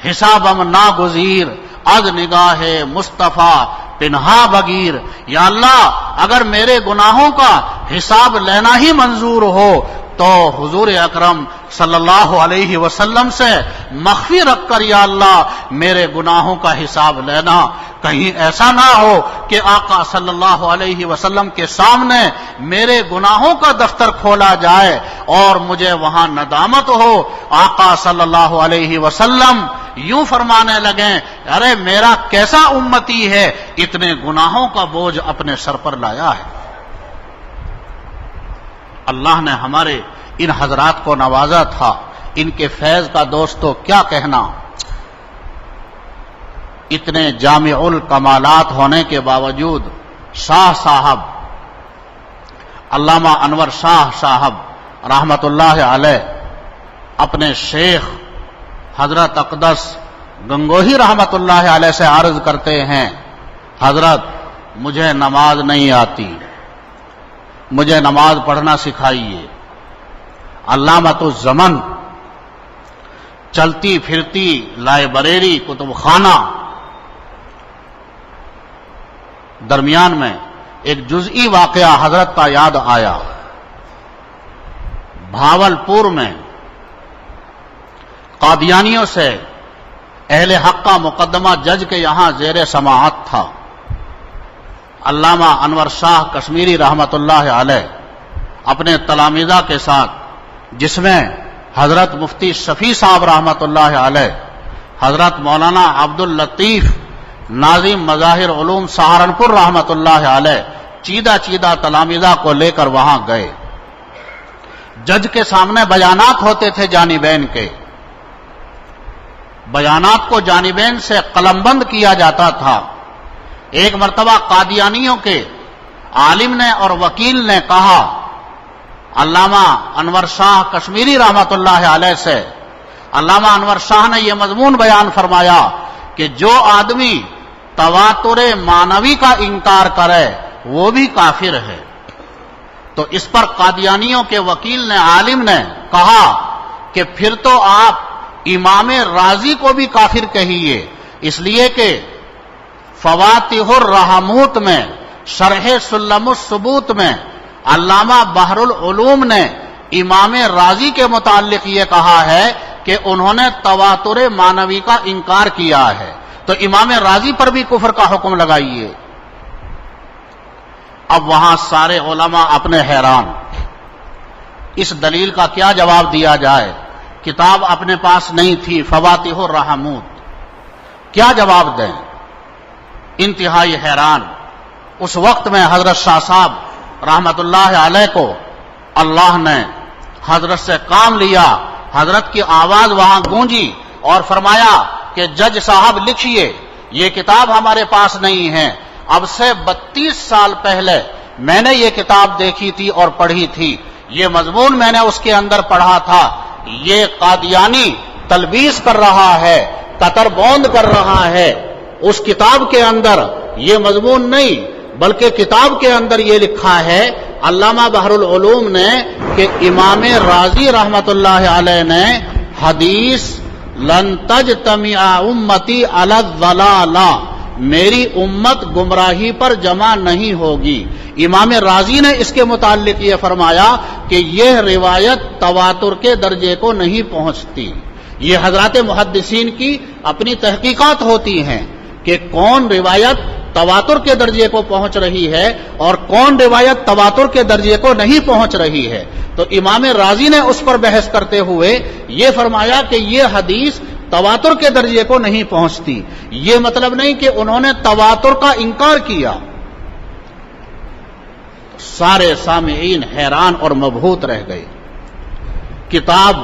حسابم ناگزیر، از نگاہ مصطفیٰ پنہا بگیر۔ یا اللہ اگر میرے گناہوں کا حساب لینا ہی منظور ہو تو حضور اکرم صلی اللہ علیہ وسلم سے مخفی رکھ کر یا اللہ میرے گناہوں کا حساب لینا۔ کہیں ایسا نہ ہو کہ آقا صلی اللہ علیہ وسلم کے سامنے میرے گناہوں کا دفتر کھولا جائے اور مجھے وہاں ندامت ہو، آقا صلی اللہ علیہ وسلم یوں فرمانے لگیں، ارے میرا کیسا امتی ہے اتنے گناہوں کا بوجھ اپنے سر پر لایا ہے۔ اللہ نے ہمارے ان حضرات کو نوازا تھا، ان کے فیض کا دوستو کیا کہنا۔ اتنے جامع الکمالات ہونے کے باوجود شاہ صاحب علامہ انور شاہ صاحب رحمت اللہ علیہ اپنے شیخ حضرت اقدس گنگوہی رحمت اللہ علیہ سے عرض کرتے ہیں، حضرت مجھے نماز نہیں آتی، مجھے نماز پڑھنا سکھائیے۔ علامۃ الزمن چلتی پھرتی لائبریری کتب خانہ، درمیان میں ایک جزئی واقعہ حضرت کا یاد آیا۔ بھاولپور میں قادیانیوں سے اہل حق کا مقدمہ جج کے یہاں زیر سماعت تھا۔ علامہ انور شاہ کشمیری رحمت اللہ علیہ اپنے تلامذہ کے ساتھ، جس میں حضرت مفتی شفیع صاحب رحمت اللہ علیہ، حضرت مولانا عبد اللطیف ناظم مظاہر علوم سہارنپور رحمت اللہ علیہ، چیدہ تلامذہ کو لے کر وہاں گئے۔ جج کے سامنے بیانات ہوتے تھے جانبین کے، بیانات کو جانبین سے قلم بند کیا جاتا تھا۔ ایک مرتبہ قادیانیوں کے عالم نے اور وکیل نے کہا علامہ انور شاہ کشمیری رحمت اللہ علیہ سے، علامہ انور شاہ نے یہ مضمون بیان فرمایا کہ جو آدمی تواتر معنوی کا انکار کرے وہ بھی کافر ہے۔ تو اس پر قادیانیوں کے وکیل نے، عالم نے کہا کہ پھر تو آپ امام رازی کو بھی کافر کہیے، اس لیے کہ فواتح الرحموت میں شرح سلم الثبوت میں علامہ بحر العلوم نے امام رازی کے متعلق یہ کہا ہے کہ انہوں نے تواتر معنوی کا انکار کیا ہے، تو امام رازی پر بھی کفر کا حکم لگائیے۔ اب وہاں سارے علماء اپنے حیران، اس دلیل کا کیا جواب دیا جائے؟ کتاب اپنے پاس نہیں تھی، فواتح الرحموت، کیا جواب دیں؟ انتہائی حیران۔ اس وقت میں حضرت شاہ صاحب رحمت اللہ علیہ کو اللہ نے حضرت سے کام لیا، حضرت کی آواز وہاں گونجی اور فرمایا کہ جج صاحب لکھیے، یہ کتاب ہمارے پاس نہیں ہے، اب سے 32 سال پہلے میں نے یہ کتاب دیکھی تھی اور پڑھی تھی، یہ مضمون میں نے اس کے اندر پڑھا تھا، یہ قادیانی تلبیس کر رہا ہے، قطر بوند کر رہا ہے، اس کتاب کے اندر یہ مضمون نہیں بلکہ کتاب کے اندر یہ لکھا ہے علامہ بحر العلوم نے کہ امام رازی رحمت اللہ علیہ نے حدیث لن تجتمع امتی علی الضلالہ، میری امت گمراہی پر جمع نہیں ہوگی۔ امام رازی نے اس کے متعلق یہ فرمایا کہ یہ روایت تواتر کے درجے کو نہیں پہنچتی۔ یہ حضرات محدثین کی اپنی تحقیقات ہوتی ہیں کہ کون روایت تواتر کے درجے کو پہنچ رہی ہے اور کون روایت تواتر کے درجے کو نہیں پہنچ رہی ہے۔ تو امام رازی نے اس پر بحث کرتے ہوئے یہ فرمایا کہ یہ حدیث تواتر کے درجے کو نہیں پہنچتی، یہ مطلب نہیں کہ انہوں نے تواتر کا انکار کیا۔ سارے سامعین حیران اور مبہوت رہ گئے۔ کتاب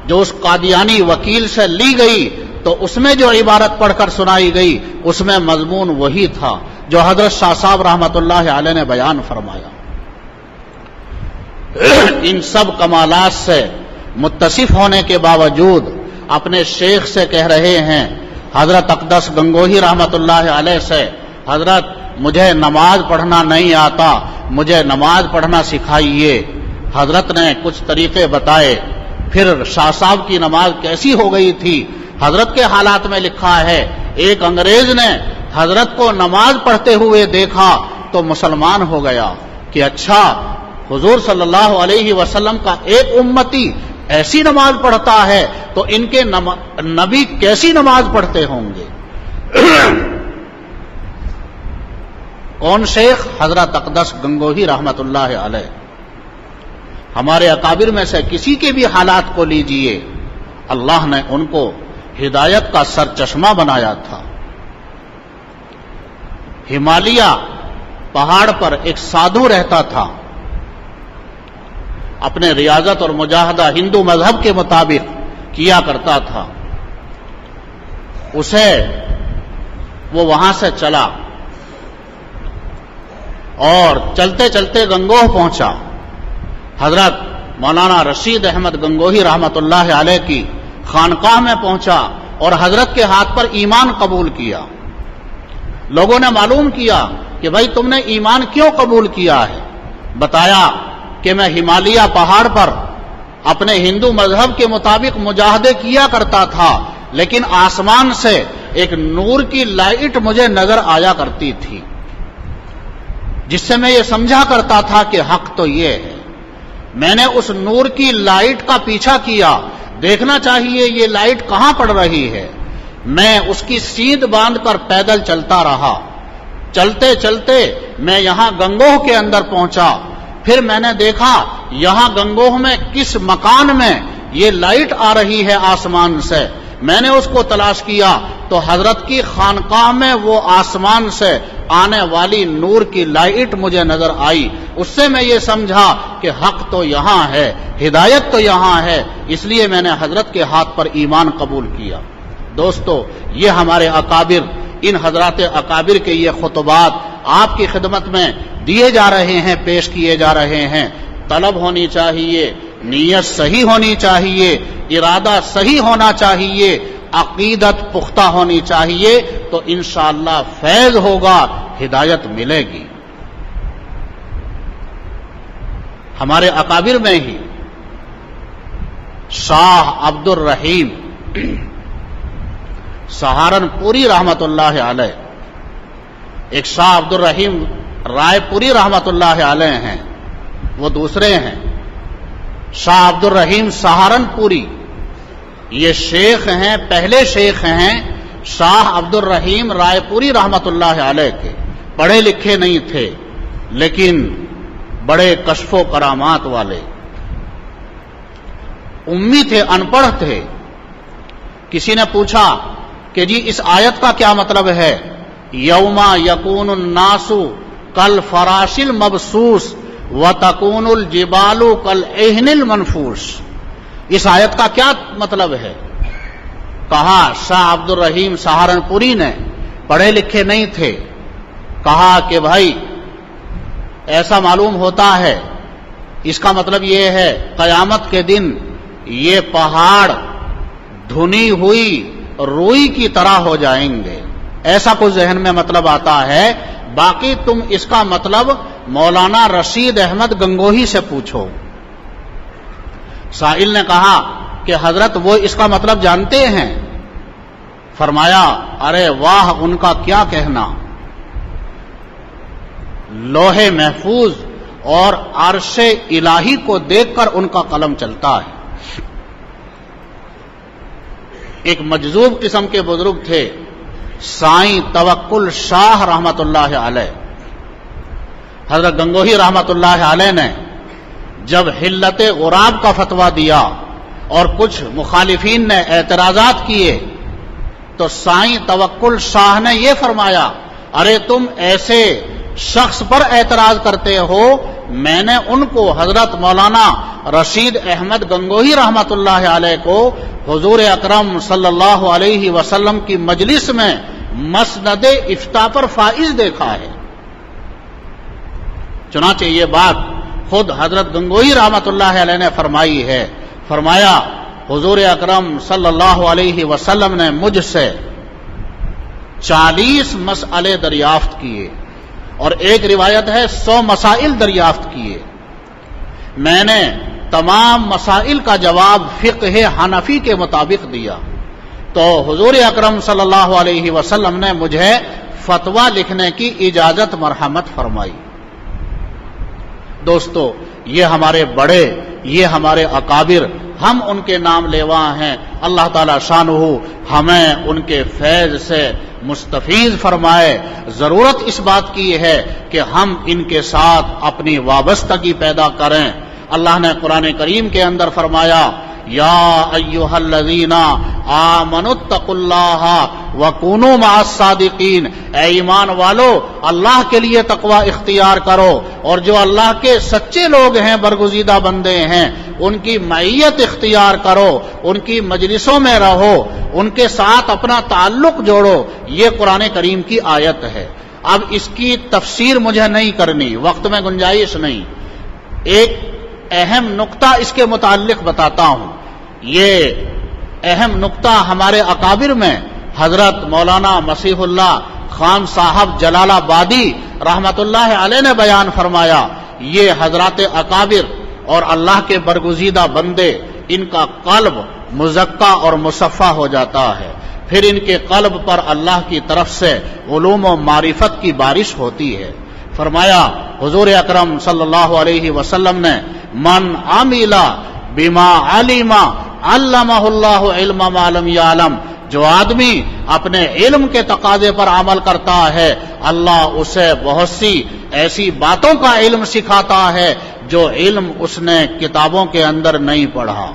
جو اس قادیانی وکیل سے لی گئی تو اس میں جو عبارت پڑھ کر سنائی گئی اس میں مضمون وہی تھا جو حضرت شاہ صاحب رحمت اللہ علیہ نے بیان فرمایا۔ ان سب کمالات سے متصف ہونے کے باوجود اپنے شیخ سے کہہ رہے ہیں، حضرت اقدس گنگوہی رحمت اللہ علیہ سے، حضرت مجھے نماز پڑھنا نہیں آتا، مجھے نماز پڑھنا سکھائیے۔ حضرت نے کچھ طریقے بتائے۔ پھر شاہ صاحب کی نماز کیسی ہو گئی تھی، حضرت کے حالات میں لکھا ہے، ایک انگریز نے حضرت کو نماز پڑھتے ہوئے دیکھا تو مسلمان ہو گیا کہ اچھا حضور صلی اللہ علیہ وسلم کا ایک امتی ایسی نماز پڑھتا ہے تو ان کے نبی کیسی نماز پڑھتے ہوں گے۔ کون شیخ؟ حضرت اقدس گنگوہی رحمت اللہ علیہ۔ ہمارے اکابر میں سے کسی کے بھی حالات کو لیجئے، اللہ نے ان کو ہدایت کا سر چشمہ بنایا تھا۔ ہمالیہ پہاڑ پر ایک سادھو رہتا تھا، اپنے ریاضت اور مجاہدہ ہندو مذہب کے مطابق کیا کرتا تھا۔ اسے وہ وہاں سے چلا اور چلتے چلتے گنگوہ پہنچا۔ حضرت مولانا رشید احمد گنگوہی رحمت اللہ علیہ کی خانقاہ میں پہنچا اور حضرت کے ہاتھ پر ایمان قبول کیا۔ لوگوں نے معلوم کیا کہ بھائی تم نے ایمان کیوں قبول کیا ہے؟ بتایا کہ میں ہمالیہ پہاڑ پر اپنے ہندو مذہب کے مطابق مجاہدے کیا کرتا تھا، لیکن آسمان سے ایک نور کی لائٹ مجھے نظر آیا کرتی تھی، جس سے میں یہ سمجھا کرتا تھا کہ حق تو یہ ہے۔ میں نے اس نور کی لائٹ کا پیچھا کیا، دیکھنا چاہیے یہ لائٹ کہاں پڑ رہی ہے۔ میں اس کی سیدھ باندھ کر پیدل چلتا رہا، چلتے چلتے میں یہاں گنگوہ کے اندر پہنچا۔ پھر میں نے دیکھا یہاں گنگوہ میں کس مکان میں یہ لائٹ آ رہی ہے آسمان سے۔ میں نے اس کو تلاش کیا تو حضرت کی خانقاہ میں وہ آسمان سے آنے والی نور کی لائٹ مجھے نظر آئی۔ اس سے میں یہ سمجھا کہ حق تو یہاں ہے، ہدایت تو یہاں ہے، اس لیے میں نے حضرت کے ہاتھ پر ایمان قبول کیا۔ دوستو، یہ ہمارے اکابر، ان حضرات اکابر کے یہ خطبات آپ کی خدمت میں دیے جا رہے ہیں، پیش کیے جا رہے ہیں۔ طلب ہونی چاہیے، نیت صحیح ہونی چاہیے، ارادہ صحیح ہونا چاہیے، عقیدت پختہ ہونی چاہیے، تو انشاءاللہ فیض ہوگا، ہدایت ملے گی۔ ہمارے اکابر میں ہی شاہ عبد الرحیم سہارنپوری رحمت اللہ علیہ، ایک شاہ عبد الرحیم رائے پوری رحمت اللہ علیہ ہیں، وہ دوسرے ہیں۔ شاہ عبد الرحیم سہارنپوری یہ شیخ ہیں، پہلے شیخ ہیں شاہ عبد الرحیم رائے پوری رحمت اللہ علیہ کے۔ پڑھے لکھے نہیں تھے لیکن بڑے کشف و کرامات والے، امی تھے، ان پڑھ تھے۔ کسی نے پوچھا کہ جی اس آیت کا کیا مطلب ہے؟ یوم یکون الناس کالفراش المبثوث وتکون الجبال کالعہن المنفوش، اس آیت کا کیا مطلب ہے؟ کہا شاہ عبد الرحیم سہارنپوری نے، پڑھے لکھے نہیں تھے، کہا کہ بھائی ایسا معلوم ہوتا ہے، اس کا مطلب یہ ہے قیامت کے دن یہ پہاڑ دھنی ہوئی روئی کی طرح ہو جائیں گے، ایسا کچھ ذہن میں مطلب آتا ہے۔ باقی تم اس کا مطلب مولانا رشید احمد گنگوہی سے پوچھو۔ سائل نے کہا کہ حضرت وہ اس کا مطلب جانتے ہیں؟ فرمایا ارے واہ، ان کا کیا کہنا، لوح محفوظ اور عرش الہی کو دیکھ کر ان کا قلم چلتا ہے۔ ایک مجذوب قسم کے بزرگ تھے، سائیں توکل شاہ رحمت اللہ علیہ۔ حضرت گنگوہی رحمت اللہ علیہ نے جب حلت غراب کا فتویٰ دیا اور کچھ مخالفین نے اعتراضات کیے تو سائیں توکل شاہ نے یہ فرمایا، ارے تم ایسے شخص پر اعتراض کرتے ہو، میں نے ان کو حضرت مولانا رشید احمد گنگوہی رحمت اللہ علیہ کو حضور اکرم صلی اللہ علیہ وسلم کی مجلس میں مسند افتاء پر فائز دیکھا ہے۔ چنانچہ یہ بات خود حضرت گنگوئی رحمۃ اللہ علیہ نے فرمائی ہے. فرمایا حضور اکرم صلی اللہ علیہ وسلم نے مجھ سے 40 مسئلے دریافت کیے اور ایک روایت ہے 100 مسائل دریافت کیے. میں نے تمام مسائل کا جواب فقہ حنفی کے مطابق دیا تو حضور اکرم صلی اللہ علیہ وسلم نے مجھے فتویٰ لکھنے کی اجازت مرحمت فرمائی. دوستو یہ ہمارے بڑے، یہ ہمارے اکابر، ہم ان کے نام لیوا ہیں. اللہ تعالی شانہ ہمیں ان کے فیض سے مستفیض فرمائے. ضرورت اس بات کی ہے کہ ہم ان کے ساتھ اپنی وابستگی پیدا کریں. اللہ نے قرآن کریم کے اندر فرمایا یا ایھا الذین آمنوا اتقوا اللہ وکونوا مع الصادقین. اے ایمان والو اللہ کے لیے تقوی اختیار کرو اور جو اللہ کے سچے لوگ ہیں، برگزیدہ بندے ہیں، ان کی معیت اختیار کرو، ان کی مجلسوں میں رہو، ان کے ساتھ اپنا تعلق جوڑو. یہ قرآن کریم کی آیت ہے. اب اس کی تفسیر مجھے نہیں کرنی، وقت میں گنجائش نہیں. ایک اہم نقطہ اس کے متعلق بتاتا ہوں. یہ اہم نقطہ ہمارے اکابر میں حضرت مولانا مسیح اللہ خان صاحب جلال آبادی رحمت اللہ علیہ نے بیان فرمایا. یہ حضرات اکابر اور اللہ کے برگزیدہ بندے، ان کا قلب مزکا اور مصفا ہو جاتا ہے، پھر ان کے قلب پر اللہ کی طرف سے علوم و معرفت کی بارش ہوتی ہے. فرمایا حضور اکرم صلی اللہ علیہ وسلم نے من عمل بما علم علمہ اللہ علم ما لم یعلم. جو آدمی اپنے علم کے تقاضے پر عمل کرتا ہے، اللہ اسے بہت سی ایسی باتوں کا علم سکھاتا ہے جو علم اس نے کتابوں کے اندر نہیں پڑھا.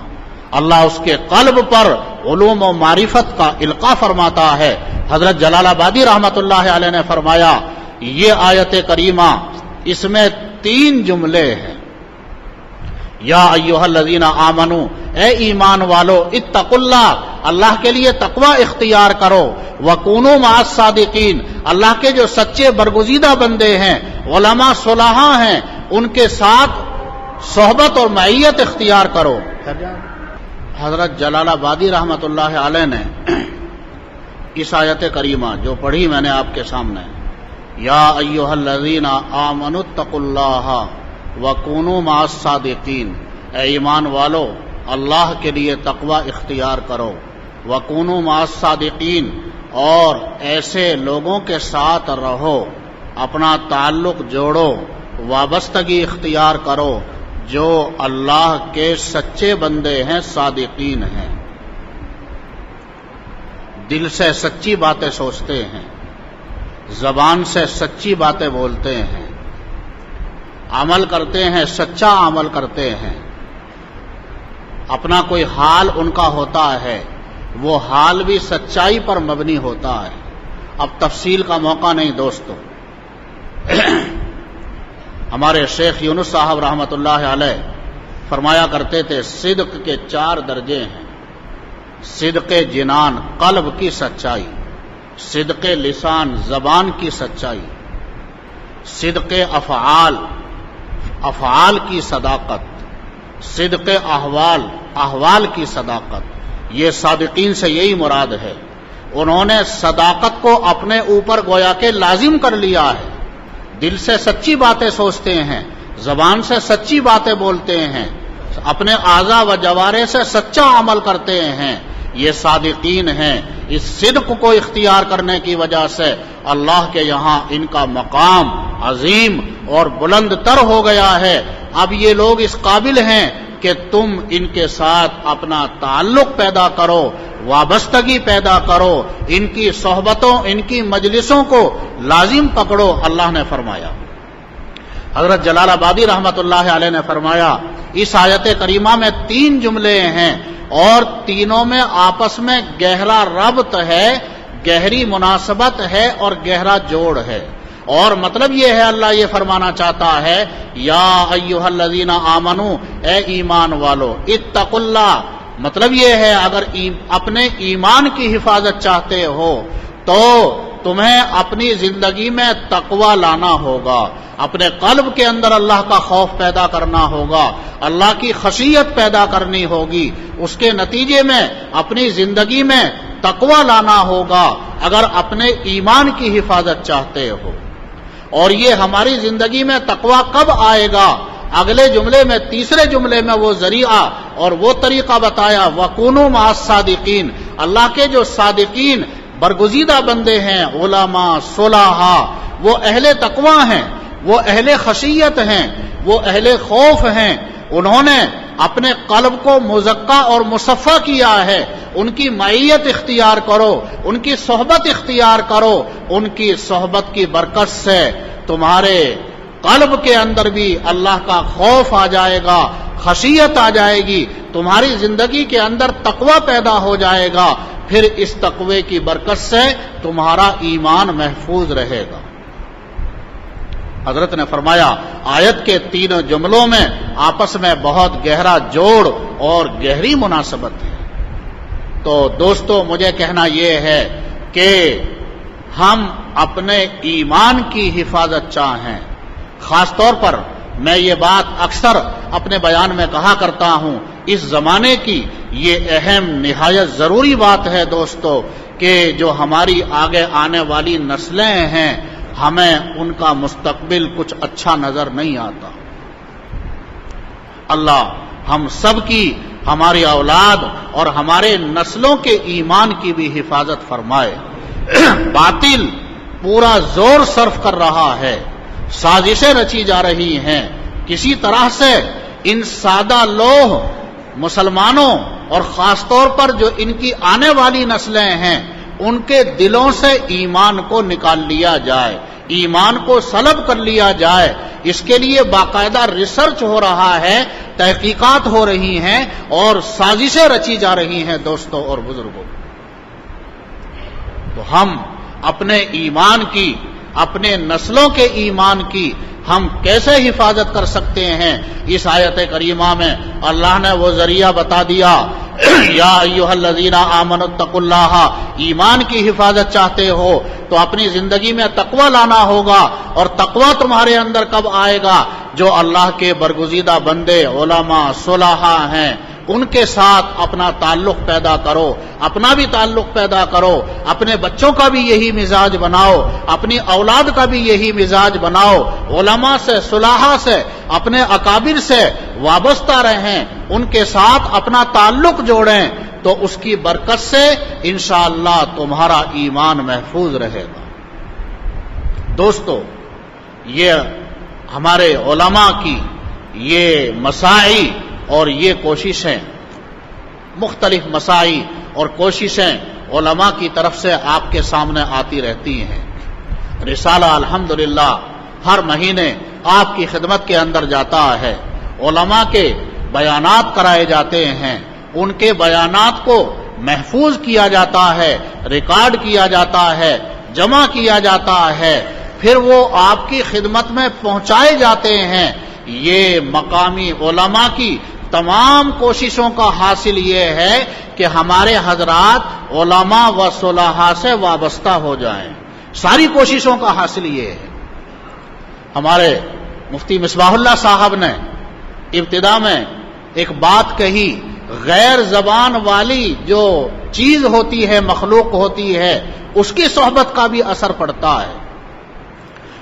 اللہ اس کے قلب پر علوم و معرفت کا القاء فرماتا ہے. حضرت جلال آبادی رحمت اللہ علیہ نے فرمایا یہ آیت کریمہ، اس میں 3 جملے ہیں. یا ایھا الذین آمنو، اے ایمان والو، اتقوا اللہ، اللہ کے لیے تقوی اختیار کرو، وکونوا مع الصادقین، اللہ کے جو سچے برگزیدہ بندے ہیں، علماء صلحاء ہیں، ان کے ساتھ صحبت اور معیت اختیار کرو. حضرت جلال آبادی رحمت اللہ علیہ نے اس آیت کریمہ جو پڑھی میں نے آپ کے سامنے، یا ایھا الذین آمنوا اتقوا اللہ وکونوا مع الصادقین، اے ایمان والو اللہ کے لیے تقوی اختیار کرو، وکونوا مع الصادقین، اور ایسے لوگوں کے ساتھ رہو، اپنا تعلق جوڑو، وابستگی اختیار کرو جو اللہ کے سچے بندے ہیں، صادقین ہیں، دل سے سچی باتیں سوچتے ہیں، زبان سے سچی باتیں بولتے ہیں، عمل کرتے ہیں، سچا عمل کرتے ہیں. اپنا کوئی حال ان کا ہوتا ہے، وہ حال بھی سچائی پر مبنی ہوتا ہے. اب تفصیل کا موقع نہیں دوستو. ہمارے شیخ یونس صاحب رحمت اللہ علیہ فرمایا کرتے تھے صدق کے 4 درجے ہیں. صدق جنان قلب کی سچائی، صدق لسان زبان کی سچائی، صدق افعال افعال کی صداقت، صدق احوال احوال کی صداقت. یہ صادقین سے یہی مراد ہے. انہوں نے صداقت کو اپنے اوپر گویا کہ لازم کر لیا ہے. دل سے سچی باتیں سوچتے ہیں، زبان سے سچی باتیں بولتے ہیں، اپنے اعضاء و جوارح سے سچا عمل کرتے ہیں. یہ صادقین ہیں. اس صدق کو اختیار کرنے کی وجہ سے اللہ کے یہاں ان کا مقام عظیم اور بلند تر ہو گیا ہے. اب یہ لوگ اس قابل ہیں کہ تم ان کے ساتھ اپنا تعلق پیدا کرو، وابستگی پیدا کرو، ان کی صحبتوں، ان کی مجلسوں کو لازم پکڑو. اللہ نے فرمایا. حضرت جلال آبادی رحمت اللہ علیہ نے فرمایا اس آیت کریمہ میں 3 جملے ہیں اور تینوں میں آپس میں گہرا ربط ہے، گہری مناسبت ہے اور گہرا جوڑ ہے. اور مطلب یہ ہے اللہ یہ فرمانا چاہتا ہے یا ایھا الذین آمنو، اے ایمان والو، اتقوا اللہ. مطلب یہ ہے اگر اپنے ایمان کی حفاظت چاہتے ہو تو تمہیں اپنی زندگی میں تقوی لانا ہوگا، اپنے قلب کے اندر اللہ کا خوف پیدا کرنا ہوگا، اللہ کی خشیت پیدا کرنی ہوگی، اس کے نتیجے میں اپنی زندگی میں تقوی لانا ہوگا اگر اپنے ایمان کی حفاظت چاہتے ہو۔ اور یہ ہماری زندگی میں تقوی کب آئے گا؟ اگلے جملے میں، تیسرے جملے میں وہ ذریعہ اور وہ طریقہ بتایا، وَكُونُوا مَعَ الصَّادِقِينَ، اللہ کے جو صادقین برگزیدہ بندے ہیں، علماء، صلحاء، وہ اہل تقوی ہیں، وہ اہل خشیت ہیں، وہ اہل خوف ہیں، انہوں نے اپنے قلب کو مزکا اور مصفا کیا ہے۔ ان کی معیت اختیار کرو، ان کی صحبت اختیار کرو، ان کی صحبت کی برکت سے تمہارے قلب کے اندر بھی اللہ کا خوف آ جائے گا، خشیت آ جائے گی، تمہاری زندگی کے اندر تقوی پیدا ہو جائے گا، پھر اس تقوی کی برکت سے تمہارا ایمان محفوظ رہے گا۔ حضرت نے فرمایا آیت کے تینوں جملوں میں آپس میں بہت گہرا جوڑ اور گہری مناسبت ہے۔ تو دوستو، مجھے کہنا یہ ہے کہ ہم اپنے ایمان کی حفاظت چاہیں۔ خاص طور پر میں یہ بات اکثر اپنے بیان میں کہا کرتا ہوں، اس زمانے کی یہ اہم نہایت ضروری بات ہے دوستو، کہ جو ہماری آگے آنے والی نسلیں ہیں، ہمیں ان کا مستقبل کچھ اچھا نظر نہیں آتا۔ اللہ ہم سب کی، ہماری اولاد اور ہمارے نسلوں کے ایمان کی بھی حفاظت فرمائے۔ باطل پورا زور صرف کر رہا ہے، سازشیں رچی جا رہی ہیں، کسی طرح سے ان سادہ لوح مسلمانوں اور خاص طور پر جو ان کی آنے والی نسلیں ہیں، ان کے دلوں سے ایمان کو نکال لیا جائے، ایمان کو سلب کر لیا جائے۔ اس کے لیے باقاعدہ ریسرچ ہو رہا ہے، تحقیقات ہو رہی ہیں اور سازشیں رچی جا رہی ہیں دوستوں اور بزرگوں۔ تو ہم اپنے ایمان کی، اپنے نسلوں کے ایمان کی ہم کیسے حفاظت کر سکتے ہیں؟ اس آیت کریمہ میں اللہ نے وہ ذریعہ بتا دیا، یا ایھا الذین آمنوا اتقوا اللہ، ایمان کی حفاظت چاہتے ہو تو اپنی زندگی میں تقوی لانا ہوگا۔ اور تقوی تمہارے اندر کب آئے گا؟ جو اللہ کے برگزیدہ بندے، علماء، صلحاء ہیں، ان کے ساتھ اپنا تعلق پیدا کرو، اپنا بھی تعلق پیدا کرو، اپنے بچوں کا بھی یہی مزاج بناؤ، اپنی اولاد کا بھی یہی مزاج بناؤ، علماء سے، صلحاء سے، اپنے اکابر سے وابستہ رہیں، ان کے ساتھ اپنا تعلق جوڑیں، تو اس کی برکت سے انشاءاللہ تمہارا ایمان محفوظ رہے گا۔ دوستو، یہ ہمارے علماء کی یہ مساعی اور یہ کوششیں، مختلف مساعی اور کوششیں علماء کی طرف سے آپ کے سامنے آتی رہتی ہیں۔ رسالہ الحمدللہ ہر مہینے آپ کی خدمت کے اندر جاتا ہے، علماء کے بیانات کرائے جاتے ہیں، ان کے بیانات کو محفوظ کیا جاتا ہے، ریکارڈ کیا جاتا ہے، جمع کیا جاتا ہے، پھر وہ آپ کی خدمت میں پہنچائے جاتے ہیں۔ یہ مقامی علماء کی تمام کوششوں کا حاصل یہ ہے کہ ہمارے حضرات علماء و صلحاء سے وابستہ ہو جائیں، ساری کوششوں کا حاصل یہ ہے۔ ہمارے مفتی مصباح اللہ صاحب نے ابتدا میں ایک بات کہی، غیر زبان والی جو چیز ہوتی ہے، مخلوق ہوتی ہے، اس کی صحبت کا بھی اثر پڑتا ہے۔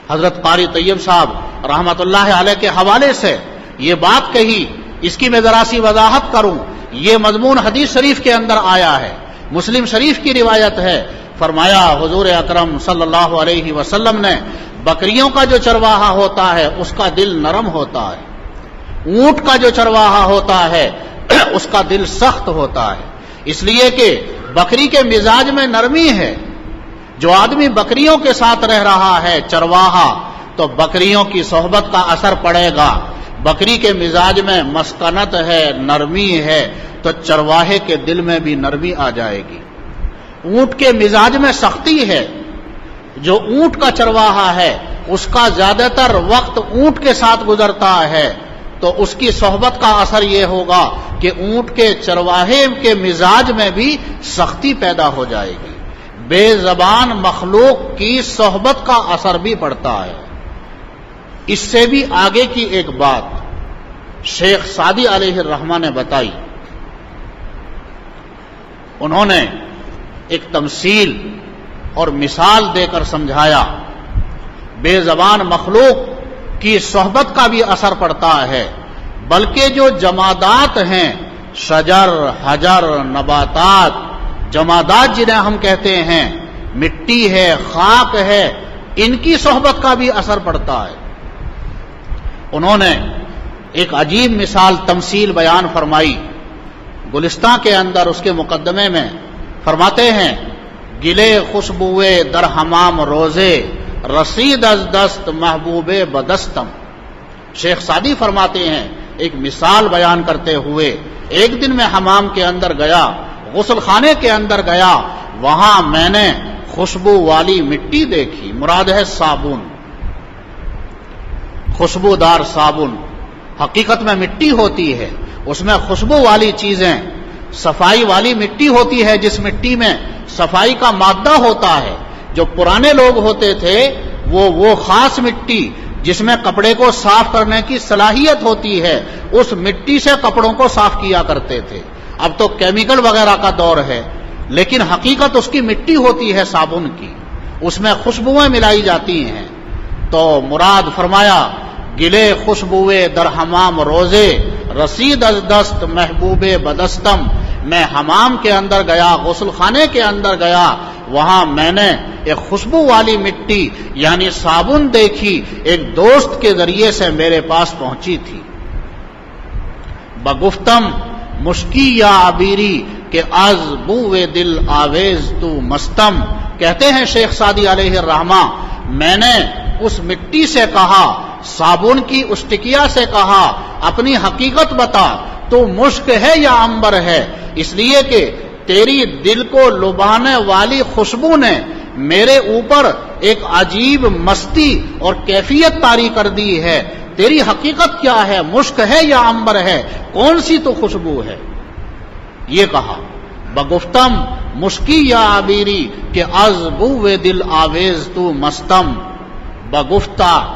حضرت قاری طیب صاحب رحمت اللہ علیہ کے حوالے سے یہ بات کہی، اس کی میں ذرا سی وضاحت کروں۔ یہ مضمون حدیث شریف کے اندر آیا ہے، مسلم شریف کی روایت ہے۔ فرمایا حضور اکرم صلی اللہ علیہ وسلم نے، بکریوں کا جو چرواہا ہوتا ہے اس کا دل نرم ہوتا ہے، اونٹ کا جو چرواہا ہوتا ہے اس کا دل سخت ہوتا ہے، اس لیے کہ بکری کے مزاج میں نرمی ہے۔ جو آدمی بکریوں کے ساتھ رہ رہا ہے، چرواہا، تو بکریوں کی صحبت کا اثر پڑے گا۔ بکری کے مزاج میں مسکنت ہے، نرمی ہے، تو چرواہے کے دل میں بھی نرمی آ جائے گی۔ اونٹ کے مزاج میں سختی ہے، جو اونٹ کا چرواہا ہے اس کا زیادہ تر وقت اونٹ کے ساتھ گزرتا ہے، تو اس کی صحبت کا اثر یہ ہوگا کہ اونٹ کے چرواہے کے مزاج میں بھی سختی پیدا ہو جائے گی۔ بے زبان مخلوق کی صحبت کا اثر بھی پڑتا ہے۔ اس سے بھی آگے کی ایک بات شیخ سعدی علیہ الرحمہ نے بتائی۔ انہوں نے ایک تمثیل اور مثال دے کر سمجھایا، بے زبان مخلوق کی صحبت کا بھی اثر پڑتا ہے، بلکہ جو جمادات ہیں، شجر، حجر، نباتات، جمادات جنہیں ہم کہتے ہیں، مٹی ہے، خاک ہے، ان کی صحبت کا بھی اثر پڑتا ہے۔ انہوں نے ایک عجیب مثال تمثیل بیان فرمائی گلستان کے اندر، اس کے مقدمے میں فرماتے ہیں، گلے خوشبوئے در حمام روزے، رسید از دست محبوب بدستم۔ شیخ سعدی فرماتے ہیں ایک مثال بیان کرتے ہوئے، ایک دن میں حمام کے اندر گیا، غسل خانے کے اندر گیا، وہاں میں نے خوشبو والی مٹی دیکھی، مراد ہے صابن، خوشبودار صابن۔ حقیقت میں مٹی ہوتی ہے، اس میں خوشبو والی چیزیں، صفائی والی مٹی ہوتی ہے، جس مٹی میں صفائی کا مادہ ہوتا ہے۔ جو پرانے لوگ ہوتے تھے وہ خاص مٹی جس میں کپڑے کو صاف کرنے کی صلاحیت ہوتی ہے، اس مٹی سے کپڑوں کو صاف کیا کرتے تھے۔ اب تو کیمیکل وغیرہ کا دور ہے، لیکن حقیقت اس کی مٹی ہوتی ہے صابن کی، اس میں خوشبوئیں ملائی جاتی ہیں۔ تو مراد فرمایا، گلے خوشبوئے در حمام روزے، رسید از دست محبوب بدستم۔ میں حمام کے اندر گیا، غسل خانے کے اندر گیا، وہاں میں نے ایک خوشبو والی مٹی یعنی صابن دیکھی، ایک دوست کے ذریعے سے میرے پاس پہنچی تھی۔ بگفتم مشکی یا عبیری کہ از بوئے دل آویز تو مستم۔ کہتے ہیں شیخ سعدی علیہ الرحمہ، میں نے اس مٹی سے کہا، صابن کی اس ٹکیا سے کہا، اپنی حقیقت بتا، تو مشک ہے یا عنبر ہے؟ اس لیے کہ تیری دل کو لبانے والی خوشبو نے میرے اوپر ایک عجیب مستی اور کیفیت طاری کر دی ہے۔ تیری حقیقت کیا ہے؟ مشک ہے یا عنبر ہے؟ کون سی تو خوشبو ہے؟ یہ کہا، بگفتم مشکی یا عبیری کہ از بوئے دل آویز تو مستم، بگفتا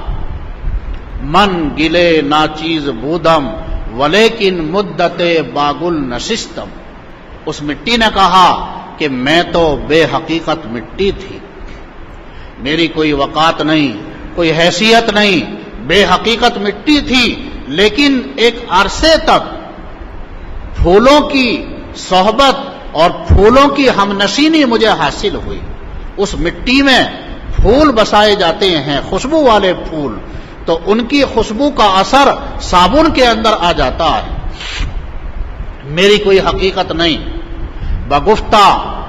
من گلے ناچیز بودم ولیکن مدت باگل نشستم۔ اس مٹی نے کہا کہ میں تو بے حقیقت مٹی تھی، میری کوئی وقات نہیں، کوئی حیثیت نہیں، بے حقیقت مٹی تھی، لیکن ایک عرصے تک پھولوں کی صحبت اور پھولوں کی ہمنشینی مجھے حاصل ہوئی۔ اس مٹی میں پھول بسائے جاتے ہیں، خوشبو والے پھول، تو ان کی خوشبو کا اثر صابن کے اندر آ جاتا ہے۔ میری کوئی حقیقت نہیں۔ بگفتہ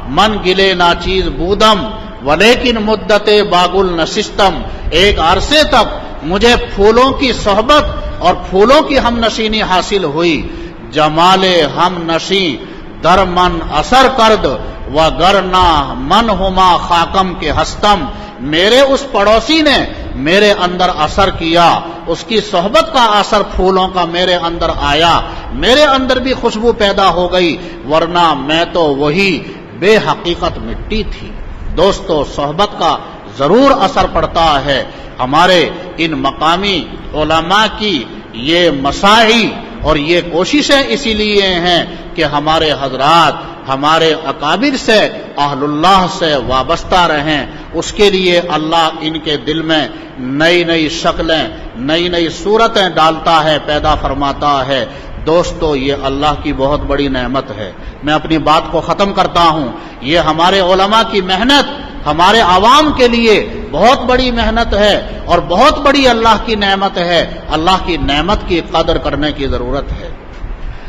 من گلے ناچیز بودم ولیکن مدت باگل نشستم، ایک عرصے تک مجھے پھولوں کی صحبت اور پھولوں کی ہم نشینی حاصل ہوئی۔ جمال ہم نشیں در من اثر کرد وگرنہ من ہما خاکم کے ہستم۔ میرے اس پڑوسی نے میرے اندر اثر کیا، اس کی صحبت کا اثر پھولوں کا میرے اندر آیا، میرے اندر بھی خوشبو پیدا ہو گئی، ورنہ میں تو وہی بے حقیقت مٹی تھی۔ دوستو، صحبت کا ضرور اثر پڑتا ہے۔ ہمارے ان مقامی علماء کی یہ مساعی اور یہ کوششیں اسی لیے ہیں کہ ہمارے حضرات ہمارے اکابر سے، اہل اللہ سے وابستہ رہیں۔ اس کے لیے اللہ ان کے دل میں نئی نئی شکلیں، نئی نئی صورتیں ڈالتا ہے، پیدا فرماتا ہے۔ دوستو، یہ اللہ کی بہت بڑی نعمت ہے۔ میں اپنی بات کو ختم کرتا ہوں۔ یہ ہمارے علماء کی محنت ہمارے عوام کے لیے بہت بڑی محنت ہے اور بہت بڑی اللہ کی نعمت ہے۔ اللہ کی نعمت کی قدر کرنے کی ضرورت ہے۔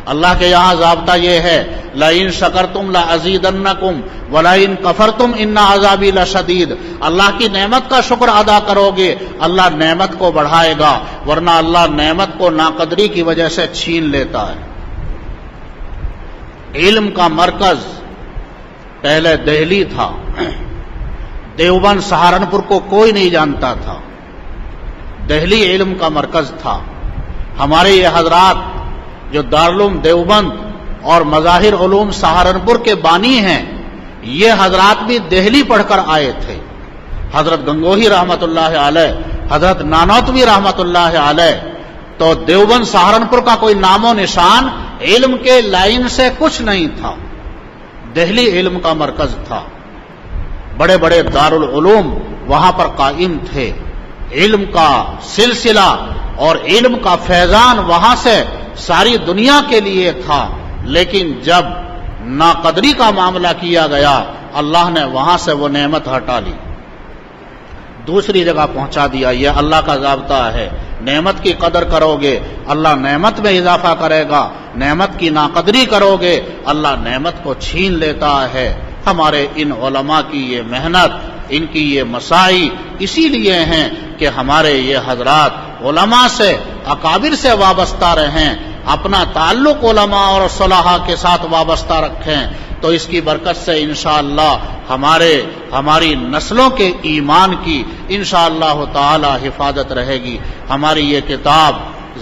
اللہ کے یہاں ضابطہ یہ ہے، لَئِن شَكَرْتُمْ لَأَزِيدَنَّكُمْ وَلَئِن كَفَرْتُمْ إِنَّ عَذَابِي لَشَدِيدٌ۔ اللہ کی نعمت کا شکر ادا کرو گے، اللہ نعمت کو بڑھائے گا، ورنہ اللہ نعمت کو ناقدری کی وجہ سے چھین لیتا ہے۔ علم کا مرکز پہلے دہلی تھا، دیوبند سہارنپور کو کوئی نہیں جانتا تھا، دہلی علم کا مرکز تھا۔ ہمارے یہ حضرات جو دارالعلوم دیوبند اور مظاہر علوم سہارنپور کے بانی ہیں، یہ حضرات بھی دہلی پڑھ کر آئے تھے، حضرت گنگوہی رحمت اللہ علیہ، حضرت نانوتوی رحمت اللہ علیہ. تو دیوبند سہارنپور کا کوئی نام و نشان علم کے لائن سے کچھ نہیں تھا، دہلی علم کا مرکز تھا، بڑے بڑے دارالعلوم وہاں پر قائم تھے، علم کا سلسلہ اور علم کا فیضان وہاں سے ساری دنیا کے لیے تھا. لیکن جب ناقدری کا معاملہ کیا گیا، اللہ نے وہاں سے وہ نعمت ہٹا لی، دوسری جگہ پہنچا دیا. یہ اللہ کا ضابطہ ہے، نعمت کی قدر کرو گے اللہ نعمت میں اضافہ کرے گا، نعمت کی ناقدری کرو گے اللہ نعمت کو چھین لیتا ہے. ہمارے ان علماء کی یہ محنت، ان کی یہ مساعی اسی لیے ہیں کہ ہمارے یہ حضرات علماء سے، اکابر سے وابستہ رہیں، اپنا تعلق علماء اور صلحاء کے ساتھ وابستہ رکھیں. تو اس کی برکت سے انشاءاللہ ہماری نسلوں کے ایمان کی انشاءاللہ تعالی حفاظت رہے گی. ہماری یہ کتاب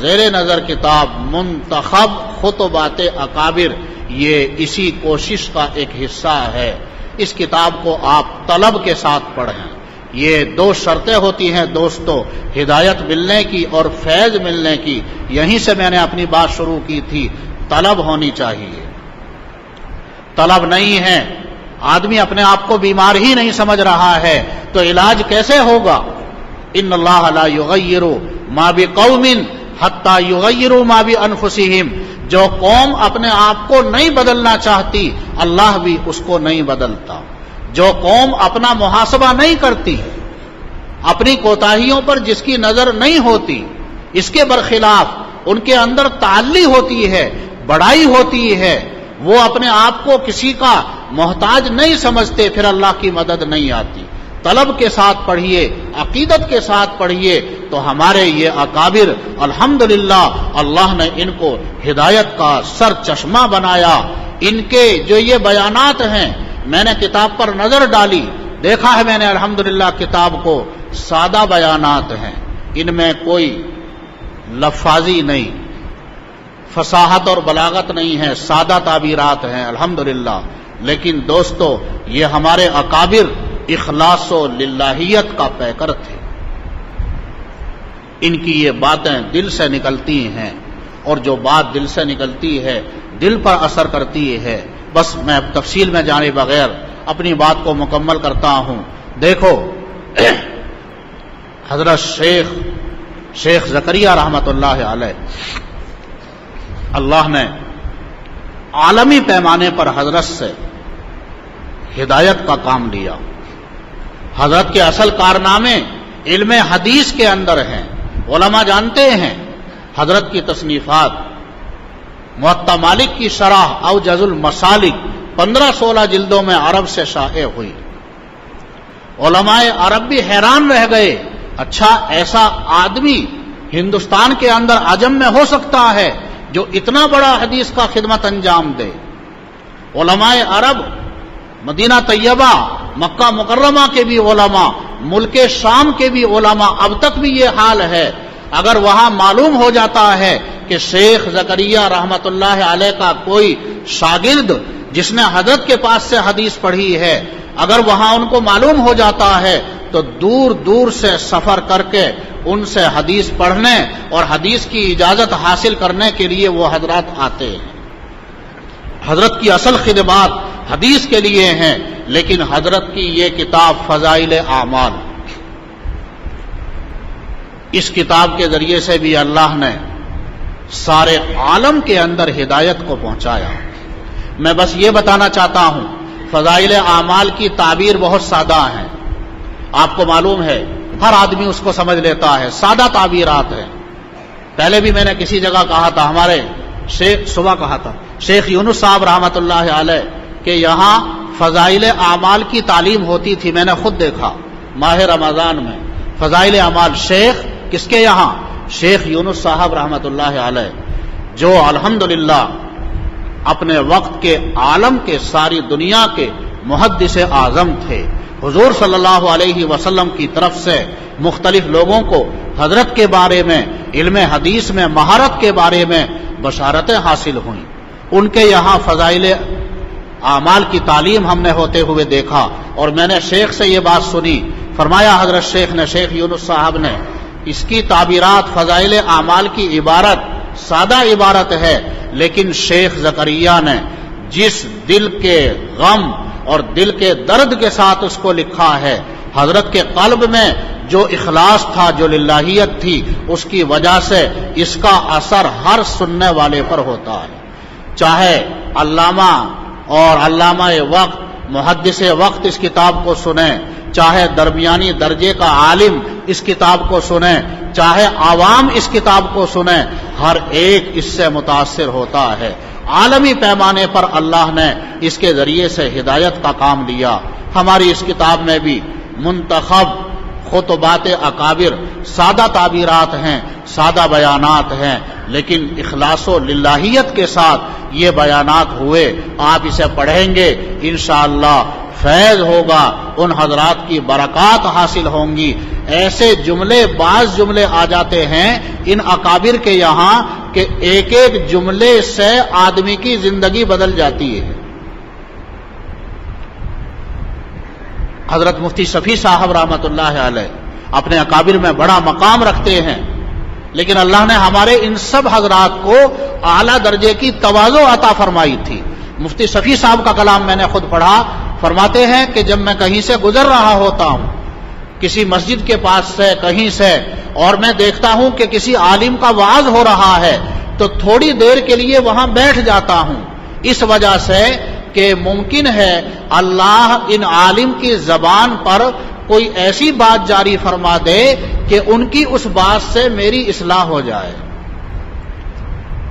زیر نظر کتاب منتخب خطبات اکابر، یہ اسی کوشش کا ایک حصہ ہے. اس کتاب کو آپ طلب کے ساتھ پڑھیں. یہ دو شرطیں ہوتی ہیں دوستو، ہدایت ملنے کی اور فیض ملنے کی. یہیں سے میں نے اپنی بات شروع کی تھی، طلب ہونی چاہیے. طلب نہیں ہے، آدمی اپنے آپ کو بیمار ہی نہیں سمجھ رہا ہے تو علاج کیسے ہوگا؟ ان اللہ لا یغیر ما بقوم حتی یغیروا ما بانفسہم. جو قوم اپنے آپ کو نہیں بدلنا چاہتی اللہ بھی اس کو نہیں بدلتا. جو قوم اپنا محاسبہ نہیں کرتی، اپنی کوتاہیوں پر جس کی نظر نہیں ہوتی، اس کے برخلاف ان کے اندر تعلی ہوتی ہے، بڑائی ہوتی ہے، وہ اپنے آپ کو کسی کا محتاج نہیں سمجھتے، پھر اللہ کی مدد نہیں آتی. طلب کے ساتھ پڑھیے، عقیدت کے ساتھ پڑھیے تو ہمارے یہ اکابر الحمدللہ اللہ نے ان کو ہدایت کا سر چشمہ بنایا. ان کے جو یہ بیانات ہیں، میں نے کتاب پر نظر ڈالی، دیکھا ہے میں نے الحمدللہ کتاب کو، سادہ بیانات ہیں، ان میں کوئی لفاظی نہیں، فصاحت اور بلاغت نہیں ہے، سادہ تعبیرات ہیں الحمدللہ. لیکن دوستو یہ ہمارے اکابر اخلاص و للہیت کا پیکر تھے. ان کی یہ باتیں دل سے نکلتی ہیں، اور جو بات دل سے نکلتی ہے دل پر اثر کرتی ہے. بس میں تفصیل میں جانے بغیر اپنی بات کو مکمل کرتا ہوں. دیکھو حضرت شیخ زکریا رحمت اللہ علیہ، اللہ نے عالمی پیمانے پر حضرت سے ہدایت کا کام لیا. حضرت کے اصل کارنامے علم حدیث کے اندر ہیں. علماء جانتے ہیں حضرت کی تصنیفات، موطا مالک کی شرح اوجز المسالک 15-16 جلدوں میں عرب سے شائع ہوئی. علماء عرب بھی حیران رہ گئے، اچھا ایسا آدمی ہندوستان کے اندر عجم میں ہو سکتا ہے جو اتنا بڑا حدیث کا خدمت انجام دے. علماء عرب، مدینہ طیبہ، مکہ مکرمہ کے بھی علماء، ملک شام کے بھی علماء، اب تک بھی یہ حال ہے. اگر وہاں معلوم ہو جاتا ہے کہ شیخ زکریا رحمت اللہ علیہ کا کوئی شاگرد جس نے حضرت کے پاس سے حدیث پڑھی ہے، اگر وہاں ان کو معلوم ہو جاتا ہے تو دور دور سے سفر کر کے ان سے حدیث پڑھنے اور حدیث کی اجازت حاصل کرنے کے لیے وہ حضرات آتے ہیں. حضرت کی اصل خدمات حدیث کے لیے ہیں، لیکن حضرت کی یہ کتاب فضائل اعمال، اس کتاب کے ذریعے سے بھی اللہ نے سارے عالم کے اندر ہدایت کو پہنچایا. میں بس یہ بتانا چاہتا ہوں، فضائل اعمال کی تعبیر بہت سادہ ہے، آپ کو معلوم ہے، ہر آدمی اس کو سمجھ لیتا ہے، سادہ تعبیرات ہیں. پہلے بھی میں نے کسی جگہ کہا تھا، ہمارے صبح کہا تھا شیخ یونس صاحب رحمت اللہ علیہ کہ یہاں فضائل اعمال کی تعلیم ہوتی تھی. میں نے خود دیکھا ماہ رمضان میں فضائل اعمال. شیخ کس کے یہاں؟ شیخ یونس صاحب رحمت اللہ علیہ، جو الحمدللہ اپنے وقت کے عالم کے، ساری دنیا کے محدث اعظم تھے. حضور صلی اللہ علیہ وسلم کی طرف سے مختلف لوگوں کو حضرت کے بارے میں، علم حدیث میں مہارت کے بارے میں بشارتیں حاصل ہوئیں. ان کے یہاں فضائل اعمال کی تعلیم ہم نے ہوتے ہوئے دیکھا، اور میں نے شیخ سے یہ بات سنی، فرمایا حضرت شیخ نے، شیخ یونس صاحب نے، اس کی تعبیرات فضائل اعمال کی عبارت سادہ عبارت ہے، لیکن شیخ زکریا نے جس دل کے غم اور دل کے درد کے ساتھ اس کو لکھا ہے، حضرت کے قلب میں جو اخلاص تھا، جو للہیت تھی، اس کی وجہ سے اس کا اثر ہر سننے والے پر ہوتا ہے، چاہے علامہ اور علامہ وقت، محدث وقت اس کتاب کو سنیں، چاہے درمیانی درجے کا عالم اس کتاب کو سنیں، چاہے عوام اس کتاب کو سنیں، ہر ایک اس سے متاثر ہوتا ہے۔ عالمی پیمانے پر اللہ نے اس کے ذریعے سے ہدایت کا کام لیا۔ ہماری اس کتاب میں بھی منتخب خطبات اکابر سادہ تعبیرات ہیں، سادہ بیانات ہیں، لیکن اخلاص و للہیت کے ساتھ یہ بیانات ہوئے۔ آپ اسے پڑھیں گے انشاءاللہ فیض ہوگا، ان حضرات کی برکات حاصل ہوں گی۔ ایسے جملے، بعض جملے آ جاتے ہیں ان اکابر کے یہاں کہ ایک ایک جملے سے آدمی کی زندگی بدل جاتی ہے۔ حضرت مفتی شفیع صاحب رحمۃ اللہ علیہ اپنے اکابر میں بڑا مقام رکھتے ہیں، لیکن اللہ نے ہمارے ان سب حضرات کو اعلیٰ درجے کی تواضع عطا فرمائی تھی۔ مفتی شفیع صاحب کا کلام میں نے خود پڑھا، فرماتے ہیں کہ جب میں کہیں سے گزر رہا ہوتا ہوں، کسی مسجد کے پاس سے، کہیں سے، اور میں دیکھتا ہوں کہ کسی عالم کا وعظ ہو رہا ہے تو تھوڑی دیر کے لیے وہاں بیٹھ جاتا ہوں، اس وجہ سے کہ ممکن ہے اللہ ان عالم کی زبان پر کوئی ایسی بات جاری فرما دے کہ ان کی اس بات سے میری اصلاح ہو جائے۔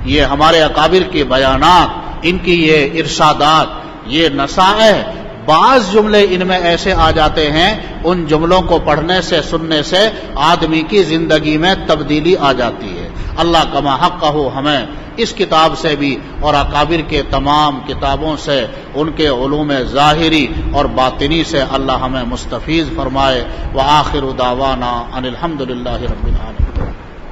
یہ ہمارے اکابر کے بیانات، ان کی یہ ارشادات، یہ نصائح، بعض جملے ان میں ایسے آ جاتے ہیں، ان جملوں کو پڑھنے سے، سننے سے آدمی کی زندگی میں تبدیلی آ جاتی ہے۔ اللہ کما حق کہو ہمیں اس کتاب سے بھی اور اکابر کے تمام کتابوں سے، ان کے علوم ظاہری اور باطنی سے اللہ ہمیں مستفیض فرمائے۔ وآخر دعوانا ان الحمد للہ رب العالمین۔